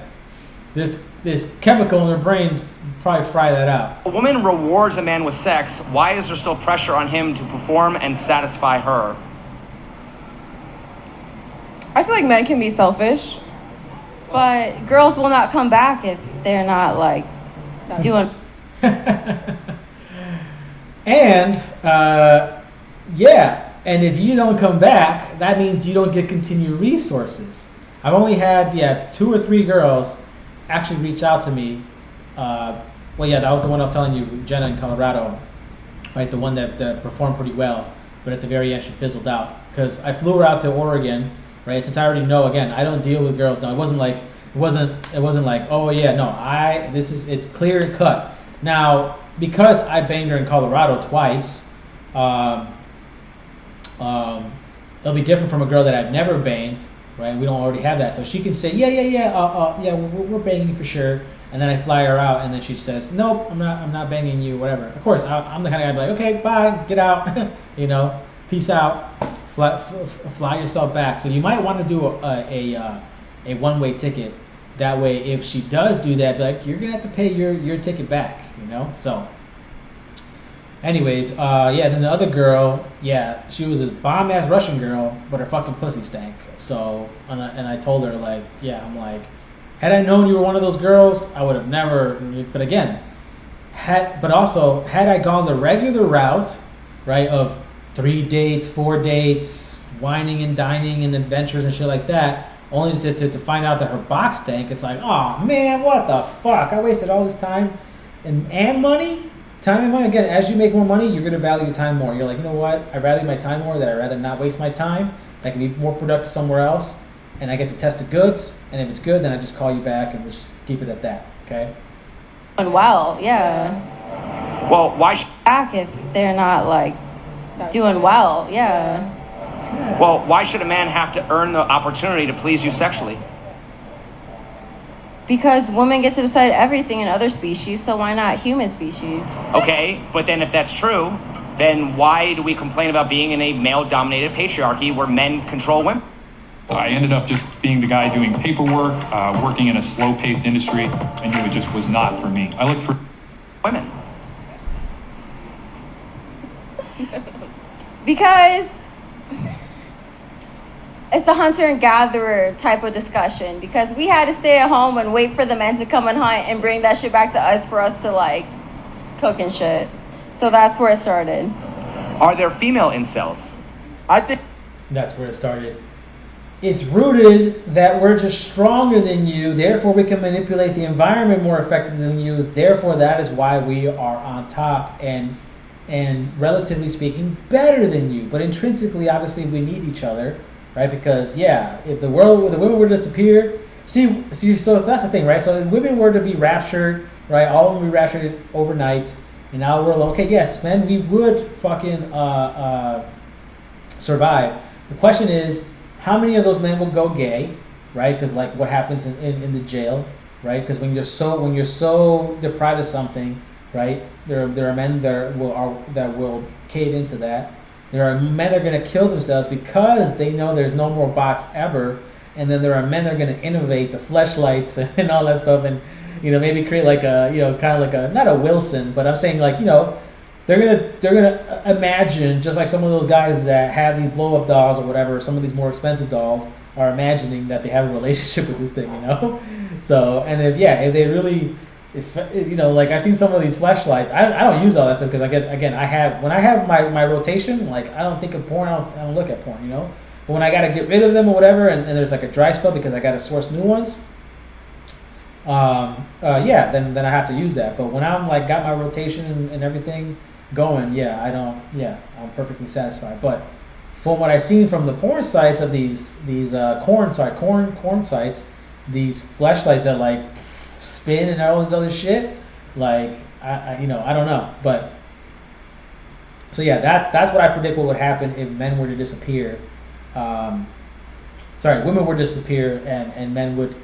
this chemical in her brain probably fry that out. A woman rewards a man with sex. Why is there still pressure on him to perform and satisfy her? I feel like men can be selfish. But girls will not come back if they're not like doing. And and if you don't come back, that means you don't get continued resources. I've only had 2 or 3 girls actually reach out to me. That was the one I was telling you, Jenna in Colorado, right? The one that performed pretty well, but at the very end she fizzled out because I flew her out to Oregon. Right, since I already know, again, I don't deal with girls. No, it wasn't like, oh yeah, no, it's clear and cut. Now, because I banged her in Colorado twice, it'll be different from a girl that I've never banged, right? We don't already have that, so she can say, we're banging for sure, and then I fly her out, and then she says, nope, I'm not banging you, whatever. Of course, I'm the kind of guy to be like, okay, bye, get out, peace out. Fly yourself back. So you might want to do a one-way ticket. That way, if she does do that, be like, you're gonna have to pay your ticket back. So, anyways, then the other girl, she was this bomb-ass Russian girl, but her fucking pussy stank. So, and I told her I'm like, had I known you were one of those girls, I would have never. But again, had I gone the regular route, right, of 3 dates, 4 dates, whining and dining and adventures and shit like that, only to find out that her box stank. It's like, oh man, what the fuck? I wasted all this time and money? Time and money. Again, as you make more money, you're going to value your time more. You're like, you know what? I value my time more, that I'd rather not waste my time. I can be more productive somewhere else, and I get to test the goods, and if it's good, then I just call you back and just keep it at that, okay? And well, yeah. Well, why back if they're not like doing well, yeah. Well, why should a man have to earn the opportunity to please you sexually? Because women get to decide everything in other species, so why not human species? Okay, but then if that's true, then why do we complain about being in a male-dominated patriarchy where men control women? I ended up just being the guy doing paperwork, working in a slow-paced industry. I knew it just was not for me. I looked for women. Because it's the hunter and gatherer type of discussion. Because we had to stay at home and wait for the men to come and hunt and bring that shit back to us for us to like cook and shit. So that's where it started. Are there female incels? I think that's where it started. It's rooted that we're just stronger than you, therefore we can manipulate the environment more effectively than you, therefore that is why we are on top and relatively speaking better than you. But intrinsically, obviously, we need each other, right? Because if the women were to disappear, see, so that's the thing, right? So if women were to be raptured, right? All of them would be raptured overnight, and now we're like, okay, yes, men, we would fucking survive. The question is, how many of those men will go gay, right? Because like what happens in the jail, right? Because when you're so deprived of something, right? There are men that will cave into that. There are men that are going to kill themselves because they know there's no more bots ever, and then there are men that are going to innovate the fleshlights and all that stuff, and maybe create like a kind of like a, not a Wilson, but I'm saying like they're gonna imagine, just like some of those guys that have these blow up dolls or whatever, some of these more expensive dolls are imagining that they have a relationship with this thing, So and if they really, like I've seen some of these flashlights. I don't use all that stuff because I guess again when I have my rotation, like I don't think of porn. I don't look at porn, But when I gotta get rid of them or whatever, and there's like a dry spell because I gotta source new ones. Then I have to use that. But when I'm like got my rotation and everything going, I'm perfectly satisfied. But from what I've seen from the porn sites of these corn sites, these flashlights that like spin and all this other shit, like I don't know, but so that's what I predict what would happen if men were to disappear. Women would disappear and men would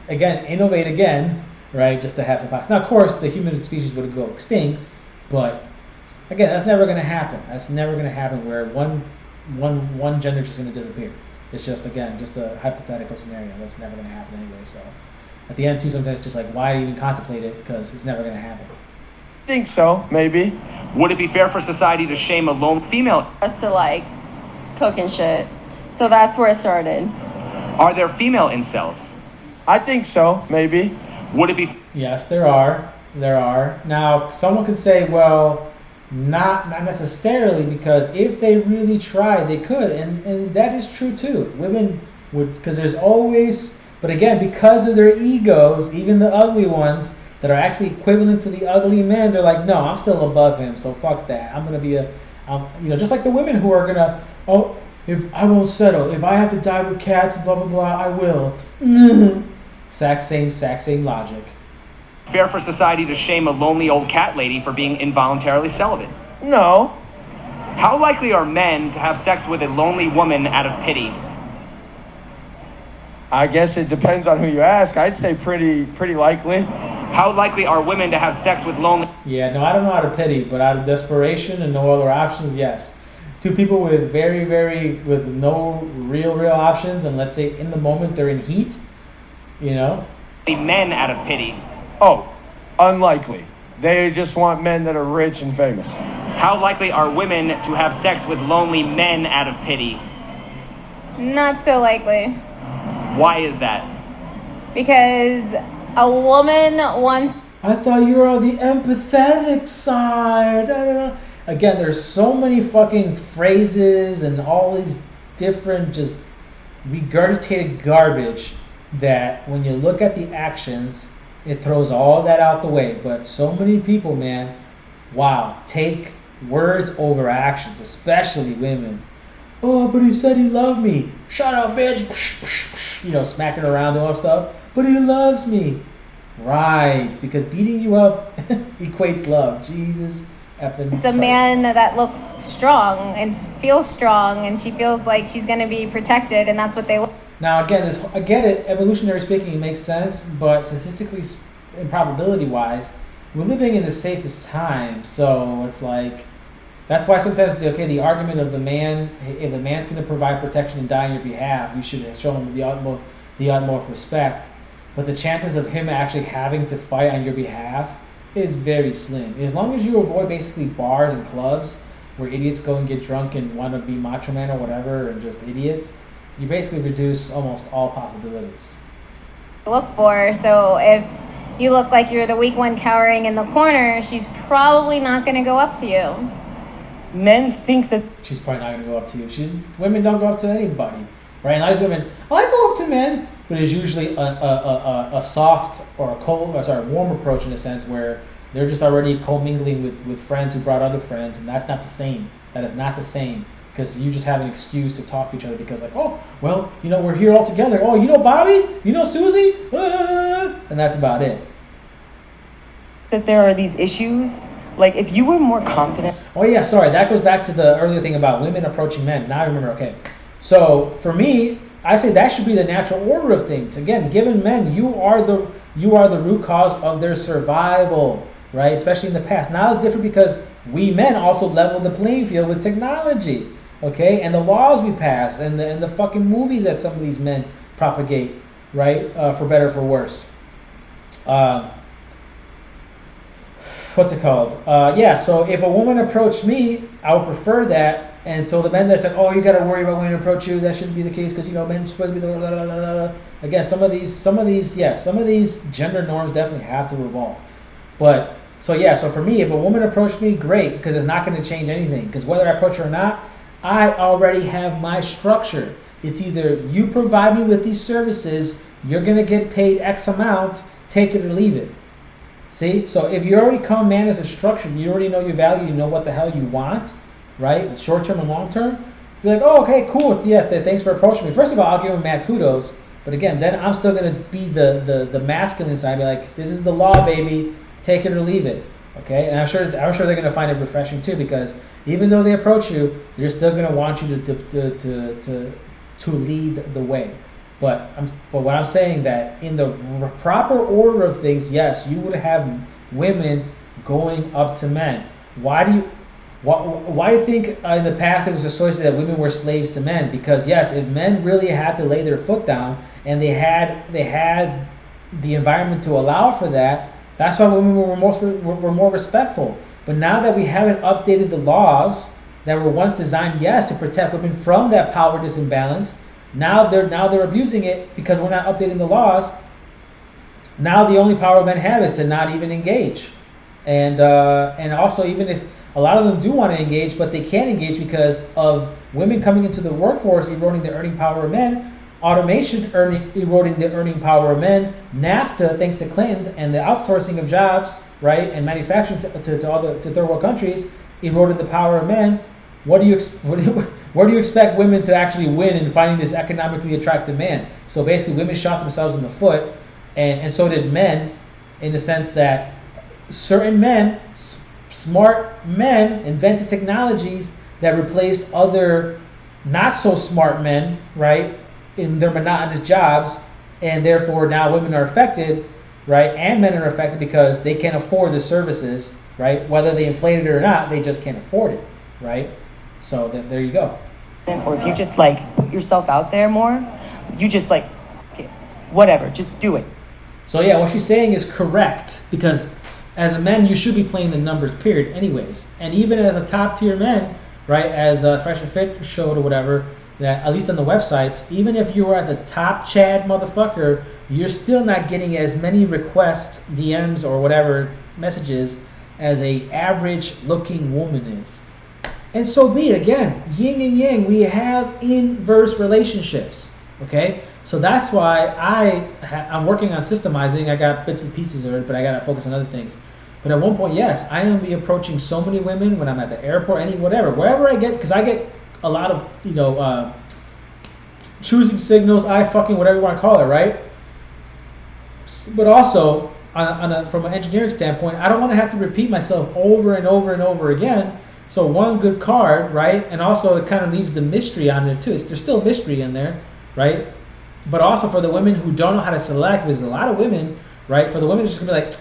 again innovate again, right? Just to have some power. Now, of course, the human species would go extinct, but again, that's never going to happen. That's never going to happen where one gender is just going to disappear. It's just a hypothetical scenario. That's never going to happen anyway. So at the end, too, sometimes it's just like, why even contemplate it? Because it's never going to happen. Think so, maybe. Would it be fair for society to shame a lone female? Us to like cook and shit. So that's where it started. Are there female incels? I think so, maybe. Would it be? Yes, there are. There are. Now, someone could say, well, not necessarily, because if they really tried, they could, and that is true too. Women would, because there's always, but again, because of their egos, even the ugly ones that are actually equivalent to the ugly men, they're like, no, I'm still above him, so fuck that. I'm gonna be just like the women who are gonna, if I won't settle, if I have to die with cats, blah blah blah, I will. Exact same logic. Fair for society to shame a lonely old cat lady for being involuntarily celibate? No. How likely are men to have sex with a lonely woman out of pity? I guess it depends on who you ask. I'd say pretty likely. How likely are women to have sex with lonely? Yeah, no, I don't know out of pity, but out of desperation and no other options, yes. Two people with with no real options, and let's say in the moment they're in heat, Men out of pity. Oh, unlikely. They just want men that are rich and famous. How likely are women to have sex with lonely men out of pity? Not so likely. Why is that? Because a woman wants... I thought you were on the empathetic side. Again, there's so many fucking phrases and all these different just regurgitated garbage that when you look at the actions, it throws all that out the way. But so many people, man, wow, take words over actions, especially women. Oh, but he said he loved me. Shut up, bitch. Smacking around all stuff. But he loves me. Right, because beating you up equates love. Jesus effing It's a man that looks strong and feels strong, and she feels like she's going to be protected, and that's what they look. Now, again, I get it. Evolutionary speaking, it makes sense, but statistically and probability-wise, we're living in the safest time. So it's like, that's why sometimes the argument of the man, if the man's going to provide protection and die on your behalf, you should show him the utmost respect. But the chances of him actually having to fight on your behalf is very slim. As long as you avoid basically bars and clubs where idiots go and get drunk and want to be macho man or whatever, and just idiots, you basically reduce almost all possibilities. Look for. So if you look like you're the weak one cowering in the corner, she's probably not going to go up to you. Men think that she's probably not going to go up to you. Women don't go up to anybody, right? And I women, I go up to men, but it's usually a soft or warm approach in a sense where they're just already commingling with friends who brought other friends, and that's not the same. That is not the same. because you just have an excuse to talk to each other because like, oh, well, you know, we're here all together. Oh, you know Bobby? You know Susie? And that's about it. That there are these issues. Like, if you were more confident. Oh, yeah, sorry. That goes back to the earlier thing about women approaching men. Now I remember, okay. So, for me, I say that should be the natural order of things. Again, given men, you are the root cause of their survival, right? Especially in the past. Now it's different because we men also level the playing field with technology, okay? And the laws we pass and the fucking movies that some of these men propagate, right? For better or for worse. What's it called? Yeah, so if a woman approached me, I would prefer that. And so the men that said, oh, you got to worry about women approach you, that shouldn't be the case because, you know, men are supposed to be blah, blah, blah, blah. Again, some of these gender norms definitely have to evolve. But, so for me, if a woman approached me, great, because it's not going to change anything. Because whether I approach her or not, I already have my structure. It's either you provide me with these services, you're going to get paid X amount, take it or leave it. See? So if you already come, man, as a structure, you already know your value, you know what the hell you want, right? Short term and long term. You're like, oh, okay, cool. Yeah, thanks for approaching me. First of all, I'll give him mad kudos. But again, then I'm still going to be the masculine side. Be like, this is the law, baby. Take it or leave it. Okay? And I'm sure they're going to find it refreshing too, because even though they approach you, they're still going to want you to lead the way. But what I'm saying that in the proper order of things, yes, you would have women going up to men. Why do you think in the past it was associated that women were slaves to men? Because yes, if men really had to lay their foot down and they had the environment to allow for that, that's why women were more respectful. But now that we haven't updated the laws that were once designed, yes, to protect women from that power disimbalance, now they're abusing it because we're not updating the laws. Now the only power men have is to not even engage, and also even if a lot of them do want to engage, but they can't engage because of women coming into the workforce eroding the earning power of men, automation eroding the earning power of men, NAFTA thanks to Clinton and the outsourcing of jobs, right, and manufacturing to third world countries eroded the power of men. Where do you expect women to actually win in finding this economically attractive man? So basically, women shot themselves in the foot, and so did men, in the sense that certain men, smart men, invented technologies that replaced other not so smart men, right, in their monotonous jobs, and therefore now women are affected, right, and men are affected because they can't afford the services, right, whether they inflate it or not, they just can't afford it, right. So there you go. Or if you just like put yourself out there more, you just like, okay, whatever, just do it. So yeah, what she's saying is correct, because as a man, you should be playing the numbers, period, anyways. And even as a top tier man, right, as Fresh and Fit showed or whatever, that at least on the websites, even if you were at the top Chad motherfucker, you're still not getting as many requests, DMs or whatever messages as a average looking woman is. And so be it. Again, yin and yang, we have inverse relationships, okay? So that's why I'm working on systemizing. I got bits and pieces of it, but I got to focus on other things. But at one point, yes, I am be approaching so many women when I'm at the airport, wherever I get, because I get a lot of, choosing signals, whatever you want to call it, right? But also, from an engineering standpoint, I don't want to have to repeat myself over and over and over again. So one good card, right? And also it kind of leaves the mystery on there too. There's still mystery in there, right? But also for the women who don't know how to select, there's a lot of women, right? For the women, it's just gonna be like,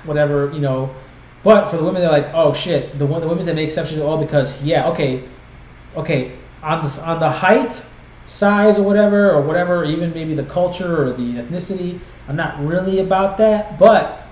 whatever, But for the women, they're like, oh shit. The women that make exceptions, all because, yeah, okay, on the height, size, or whatever, even maybe the culture or the ethnicity, I'm not really about that, but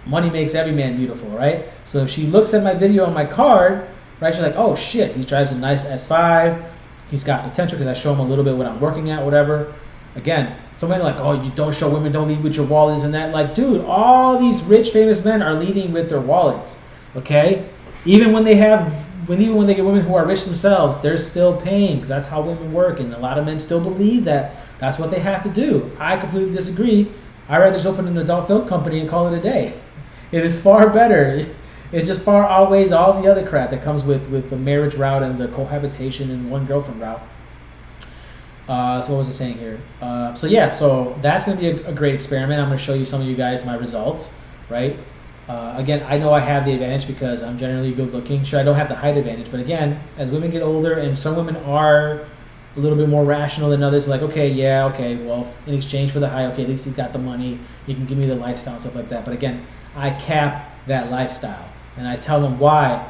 money makes every man beautiful, right? So if she looks at my video on my card, right, she's like, oh shit, he drives a nice S5, he's got potential because I show him a little bit what I'm working at, whatever. Again, some men are like, oh, you don't show women, don't lead with your wallets and that. Like, dude, all these rich, famous men are leading with their wallets, okay? Even when they get women who are rich themselves, they're still paying because that's how women work, and a lot of men still believe that that's what they have to do. I completely disagree. I'd rather just open an adult film company and call it a day. It is far better. it just far outweighs all the other crap that comes with the marriage route and the cohabitation and one girlfriend route. So what was I saying here? So that's going to be a great experiment. I'm going to show you some of you guys my results, right? Again, I know I have the advantage because I'm generally good looking. Sure, I don't have the height advantage, but again, as women get older, and some women are a little bit more rational than others, like, well, in exchange for the height, at least he's got the money, he can give me the lifestyle, stuff like that. But again, I cap that lifestyle, and I tell them why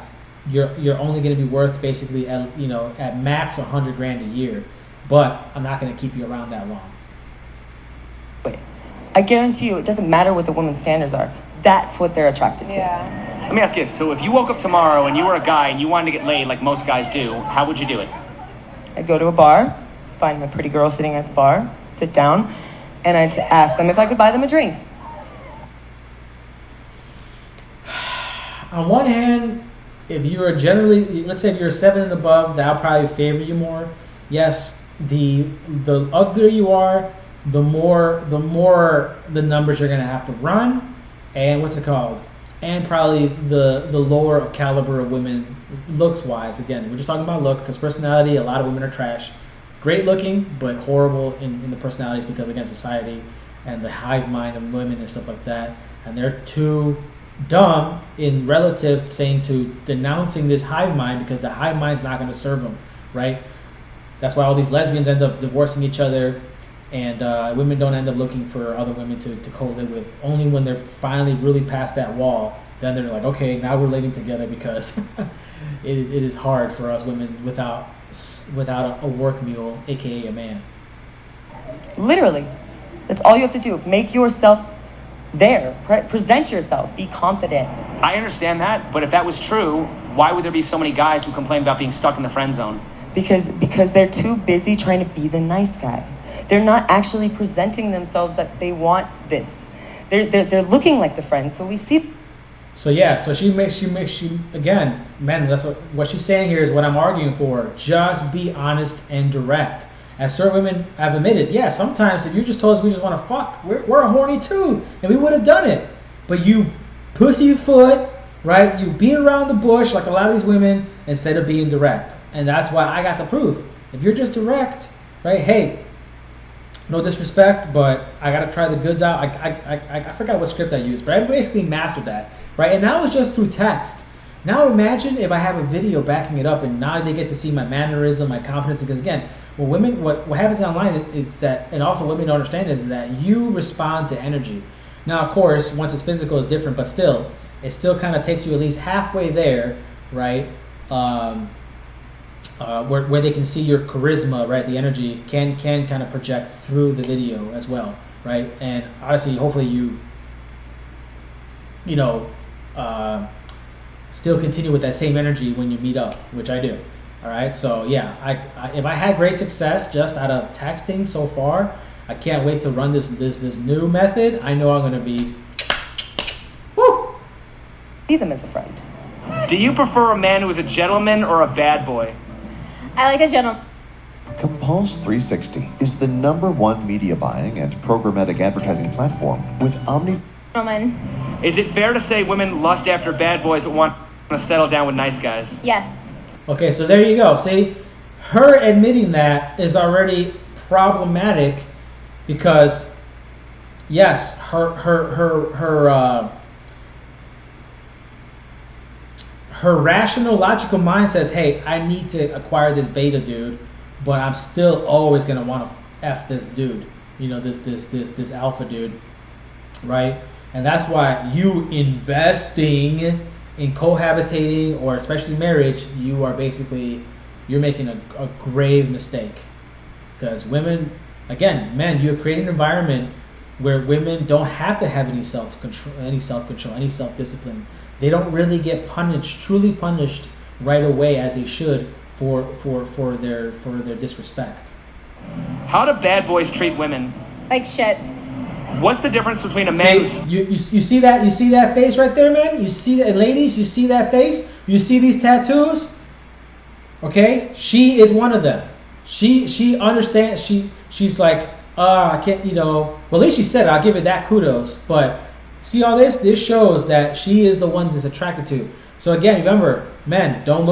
you're only going to be worth basically at max $100,000 a year, but I'm not going to keep you around that long. But I guarantee you, it doesn't matter what the women's standards are. That's what they're attracted to. Yeah. Let me ask you this. So if you woke up tomorrow and you were a guy and you wanted to get laid like most guys do, how would you do it? I'd go to a bar, find my pretty girl sitting at the bar, sit down, and I'd ask them if I could buy them a drink. On one hand, if you are generally, let's say if you're a 7 and above, that'll probably favor you more. Yes, the uglier you are, the more the numbers you're gonna have to run, and and probably the lower of caliber of women looks wise. Again, we're just talking about look, because personality, a lot of women are trash. Great looking, but horrible in the personalities, because again, society and the hive mind of women and stuff like that, and they're too dumb in relative saying to denouncing this hive mind, because the hive mind's not going to serve them, right? That's why all these lesbians end up divorcing each other, and women don't end up looking for other women to co-live with. Only when they're finally really past that wall, then they're like, okay, now we're living together, because it is hard for us women without a work mule, aka a man. Literally, that's all you have to do. Make yourself there. Present yourself. Be confident. I understand that, but if that was true, why would there be so many guys who complain about being stuck in the friend zone? Because they're too busy trying to be the nice guy. They're not actually presenting themselves that they want this. They're looking like the friends. So we see. So she makes again, man. That's what she's saying here is what I'm arguing for. Just be honest and direct. As certain women have admitted, yeah, sometimes if you just told us we just want to fuck, we're horny too, and we would have done it. But you pussyfoot, right? You beat around the bush like a lot of these women instead of being direct. And that's why I got the proof. If you're just direct, right? Hey, no disrespect, but I gotta try the goods out. I forgot what script I used, but I basically mastered that, right? And that was just through text. Now imagine if I have a video backing it up, and now they get to see my mannerism, my confidence. Because again, what happens online is that, and also women don't understand is that you respond to energy. Now, of course, once it's physical, it's different, but still, it still kind of takes you at least halfway there, right? Where they can see your charisma, right? The energy can kind of project through the video as well, right? And obviously, hopefully you still continue with that same energy when you meet up, which I do. All right, so yeah, if I had great success just out of texting so far, I can't wait to run this new method. I know I'm gonna be woo. See them as a friend. Do you prefer a man who is a gentleman or a bad boy? I like a gentleman. Compulse 360 is the #1 media buying and programmatic advertising platform with omni. Gentleman. Is it fair to say women lust after bad boys that want to settle down with nice guys? Yes. Okay, so there you go. See, her admitting that is already problematic, because yes, her rational, logical mind says, hey, I need to acquire this beta dude, but I'm still always gonna want to F this dude, this alpha dude, right? And that's why you investing in cohabitating, or especially marriage, you're making a grave mistake. Because women, again, men, you're creating an environment where women don't have to have any self-control, any self-discipline. They don't really get truly punished right away as they should for their disrespect. How do bad boys treat women? Like shit. What's the difference between a man who's... You see that face right there, man? You see that, ladies? You see that face? You see these tattoos? Okay, she is one of them. She understands. She's like, I can't, well, at least she said it. I'll give it that kudos. But See all this? This shows that she is the one that's attracted to. So again, remember, men, don't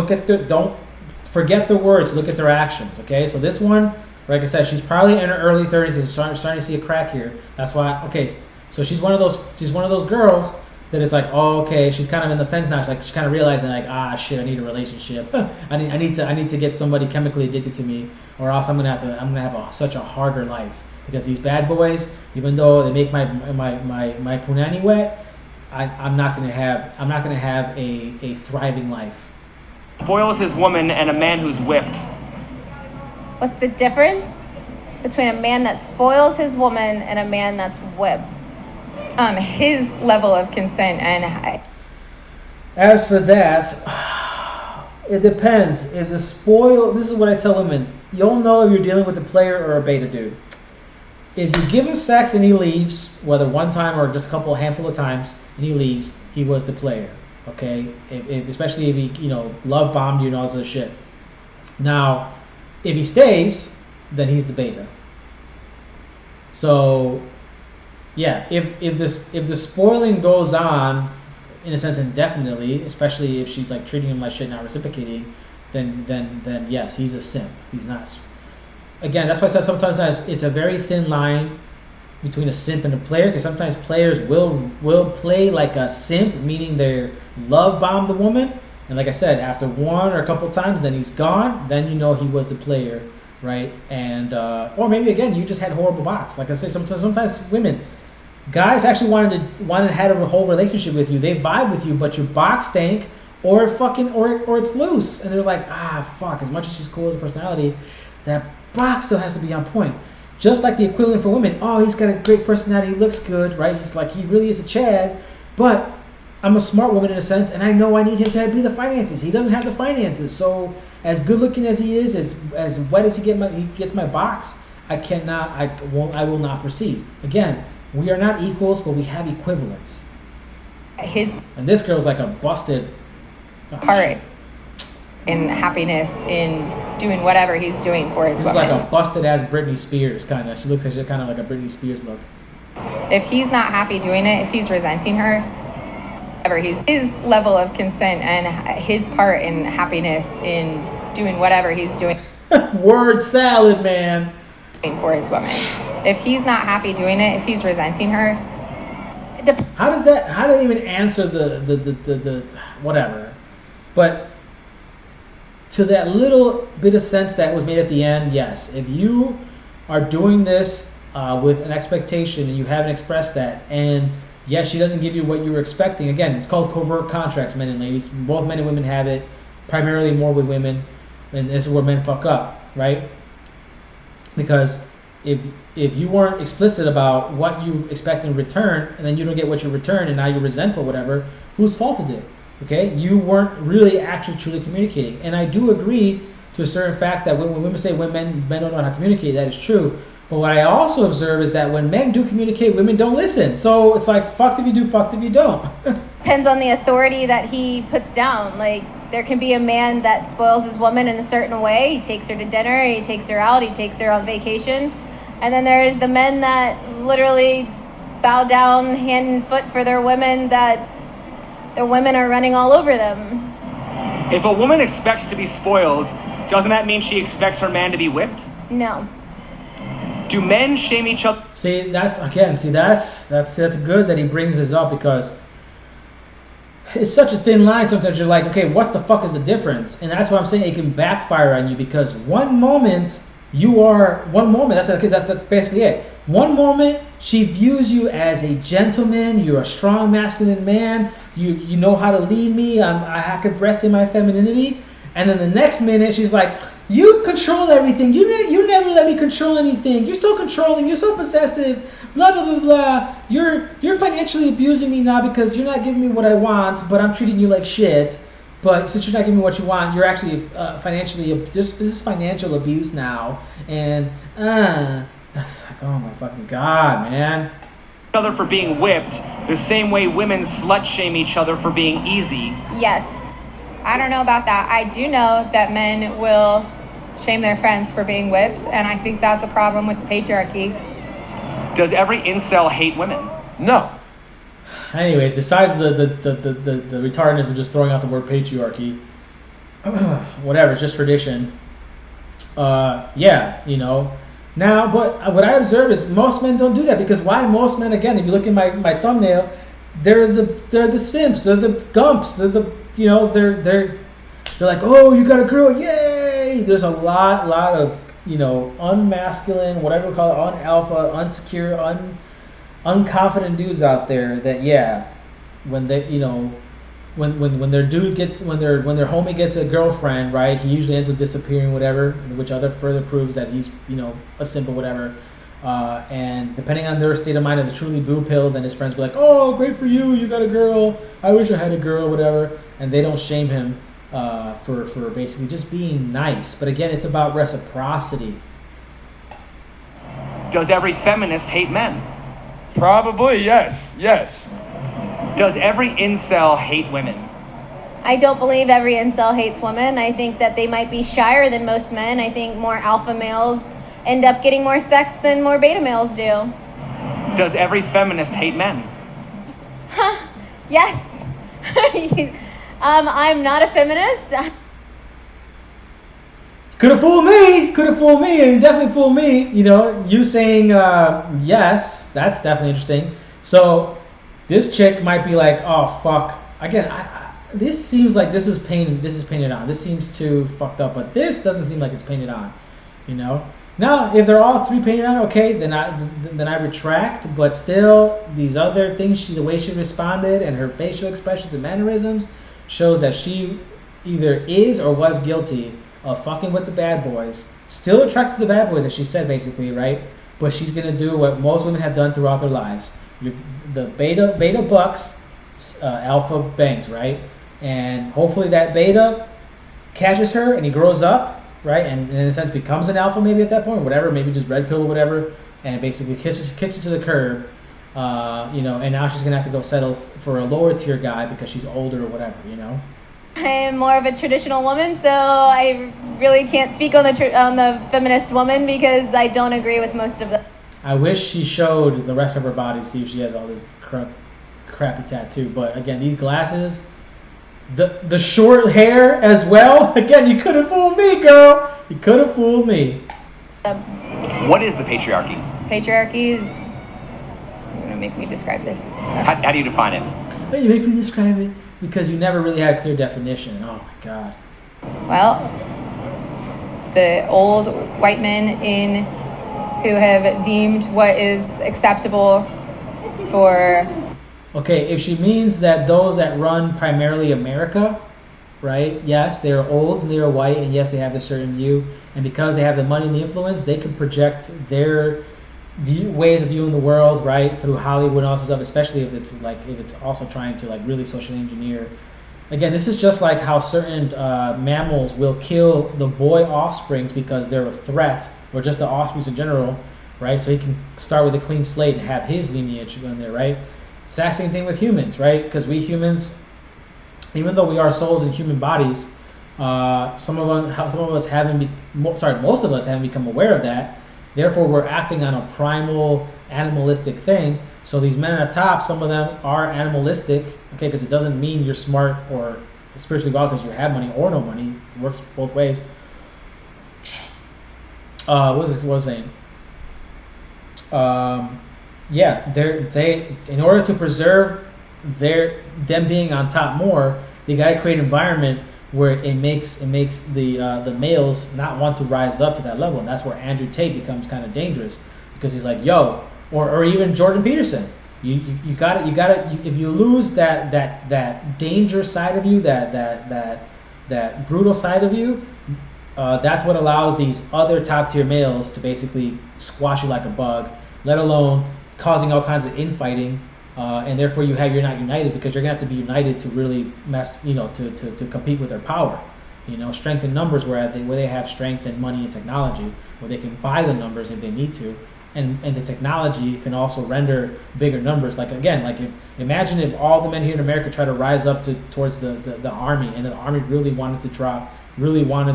forget the words, look at their actions, okay? So this one, like I said, she's probably in her early 30s because she's starting to see a crack here. That's why, okay, so she's one of those girls that it's like, oh, okay, she's kind of in the fence now. She's kind of realizing like, ah, shit, I need a relationship. I need to get somebody chemically addicted to me, or else I'm gonna have such a harder life. Because these bad boys, even though they make my punani wet, I'm not gonna have a thriving life. Spoils his woman and a man who's whipped. What's the difference between a man that spoils his woman and a man that's whipped? His level of consent and. As for that, it depends. If the spoil, this is what I tell women: you'll know if you're dealing with a player or a beta dude. If you give him sex and he leaves, whether one time or just a handful of times, and he leaves, he was the player. Okay, especially if he, love bombed you and all this other shit. Now, if he stays, then he's the beta. So, yeah, if the spoiling goes on, in a sense, indefinitely, especially if she's like treating him like shit, not reciprocating, then yes, he's a simp. He's not. Again, that's why I said sometimes it's a very thin line between a simp and a player, because sometimes players will play like a simp, meaning they love bomb the woman, and like I said, after one or a couple times, then he's gone. Then you know he was the player, right? And or maybe again you just had horrible box. Like I said, sometimes guys actually wanted to have a whole relationship with you. They vibe with you, but your box stank, or it's loose, and they're like, fuck. As much as she's cool as a personality, that box still has to be on point. Just like the equivalent for women. Oh, he's got a great personality. He looks good, right? He really is a Chad. But I'm a smart woman in a sense, and I know I need him to be the finances. He doesn't have the finances. So as good looking as he is, as wet as he gets my box, I will not proceed. Again, we are not equals, but we have equivalents. And this girl's like a busted part in happiness in doing whatever he's doing for his woman. It's like a busted ass Britney Spears kind of. She looks like kind of like a Britney Spears look. If he's not happy doing it, if he's resenting her, whatever, his level of consent and his part in happiness in doing whatever he's doing. Word salad, man. For his woman. If he's not happy doing it, if he's resenting her. How do they even answer the whatever? But to that little bit of sense that was made at the end, yes. If you are doing this with an expectation and you haven't expressed that, and yes, she doesn't give you what you were expecting. Again, it's called covert contracts, men and ladies. Both men and women have it, primarily more with women, and this is where men fuck up, right? Because if you weren't explicit about what you expect in return, and then you don't get what you return, and now you're resentful, whatever, whose fault is it? Okay, you weren't really actually truly communicating. And I do agree to a certain fact that when women say men don't know how to communicate, that is true. But what I also observe is that when men do communicate, women don't listen. So it's like, fucked if you do, fucked if you don't. Depends on the authority that he puts down. Like, there can be a man that spoils his woman in a certain way. He takes her to dinner, he takes her out, he takes her on vacation. And then there's the men that literally bow down hand and foot for their women, that their women are running all over them. If a woman expects to be spoiled, doesn't that mean she expects her man to be whipped? No. Do men shame each other? That's good that he brings this up, because it's such a thin line. Sometimes you're like, okay, what the fuck is the difference? And that's why I'm saying it can backfire on you, because one moment that's basically it. One moment she views you as a gentleman, you're a strong masculine man, you know how to lead me, I could rest in my femininity. And then the next minute she's like, you control everything, you never let me control anything, you're so controlling, you're so possessive, blah blah blah blah, you're financially abusing me now because you're not giving me what I want, but I'm treating you like shit. But since you're not giving me what you want, you're actually financially, this is financial abuse now. And that's like, oh my fucking God, man. Other for being whipped, the same way women slut shame each other for being easy. Yes. I don't know about that. I do know that men will shame their friends for being whipped, and I think that's a problem with the patriarchy. Does every incel hate women? No. Anyways, besides the retardedness of just throwing out the word patriarchy, whatever, it's just tradition. Yeah, you know. Now, but what I observe is most men don't do that, because why? Most men, again, if you look at my thumbnail, they're the simps, they're the gumps, they're the, you know, they're like, oh, you got a girl, yay! There's a lot of, you know, unmasculine, whatever we call it, unalpha, unsecure, unconfident dudes out there that, yeah, when they, you know, when their dude gets, when their homie gets a girlfriend, right, he usually ends up disappearing, whatever, which further proves that he's, you know, a simp or whatever. And depending on their state of mind, if they're truly blue pilled, then his friends be like, oh, great for you, you got a girl, I wish I had a girl, whatever, and they don't shame him for basically just being nice. But again, it's about reciprocity. Does every feminist hate men? Probably, yes. Does every incel hate women? I don't believe every incel hates women. I think that they might be shyer than most men. I think more alpha males end up getting more sex than more beta males do. Does every feminist hate men? Yes. I'm not a feminist. Could have fooled me, and definitely fooled me. You know, you saying yes, that's definitely interesting. So this chick might be like, oh fuck. Again, this seems like this is painted on. This seems too fucked up, but this doesn't seem like it's painted on. You know. Now, if they're all three painted on, okay, then I retract. But still, these other things, the way she responded and her facial expressions and mannerisms shows that she either is or was guilty of fucking with the bad boys, still attracted to the bad boys, as she said, basically, right? But she's gonna do what most women have done throughout their lives: the beta bucks, alpha bangs, right? And hopefully that beta catches her and he grows up, right? And in a sense becomes an alpha maybe at that point, whatever, maybe just red pill or whatever, and basically kicks her to the curb, you know. And now she's gonna have to go settle for a lower tier guy because she's older or whatever, you know. I am more of a traditional woman, so I really can't speak on the feminist woman because I don't agree with most of them. I wish she showed the rest of her body to see if she has all this crappy tattoo. But again, these glasses, the short hair as well. Again, you could have fooled me, girl. You could have fooled me. What is the patriarchy? Patriarchy is... You're going to make me describe this. How do you define it? You make me describe it because you never really had a clear definition. Oh my God. Well, the old white men who have deemed what is acceptable for... Okay, if she means that those that run primarily America, right? Yes, they are old and they are white, and yes, they have a certain view. And because they have the money and the influence, they can project their ways of viewing the world, right, through Hollywood and all this stuff, especially if it's also trying to like really socially engineer. Again, this is just like how certain mammals will kill the boy offsprings because they're a threat, or just the offsprings in general, right? So he can start with a clean slate and have his lineage in there, right? Exact same thing with humans, right? Because we humans, even though we are souls in human bodies, most of us haven't become aware of that. Therefore, we're acting on a primal, animalistic thing. So these men at the top, some of them are animalistic, okay? Because it doesn't mean you're smart or spiritually well because you have money or no money. It works both ways. What was I saying? Yeah, they in order to preserve them being on top more, they gotta create an environment where it makes the males not want to rise up to that level, and that's where Andrew Tate becomes kind of dangerous because he's like, yo, or even Jordan Peterson. You gotta if you lose that danger side of you, that brutal side of you, that's what allows these other top tier males to basically squash you like a bug, let alone causing all kinds of infighting, and therefore you're not united because you're gonna have to be united to really to compete with their power. You know, strength in numbers where they have strength and money and technology, where they can buy the numbers if they need to, and the technology can also render bigger numbers. Imagine if all the men here in America try to rise up towards the army, and the army really wanted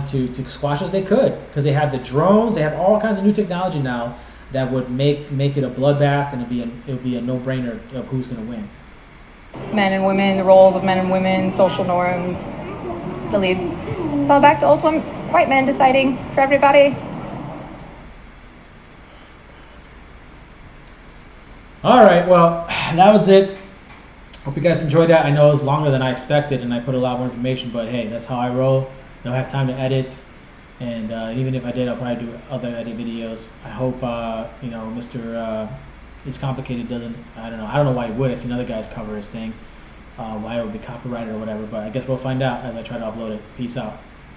to squash us, they could, because they have the drones, they have all kinds of new technology now that would make it a bloodbath, and it would be a no-brainer of who's going to win. men and women, the roles of men and women, social norms, the leads. Fall back to old white men deciding for everybody. All right, well, that was it. Hope you guys enjoyed that. I know it was longer than I expected, and I put a lot more information, but hey, that's how I roll. Don't have time to edit, and even if I did, I'll probably do other edit videos. I hope you know, Mr. It's Complicated doesn't. I don't know why he would. I've seen other guys cover his thing. Why it would be copyrighted or whatever, but I guess we'll find out as I try to upload it. Peace out.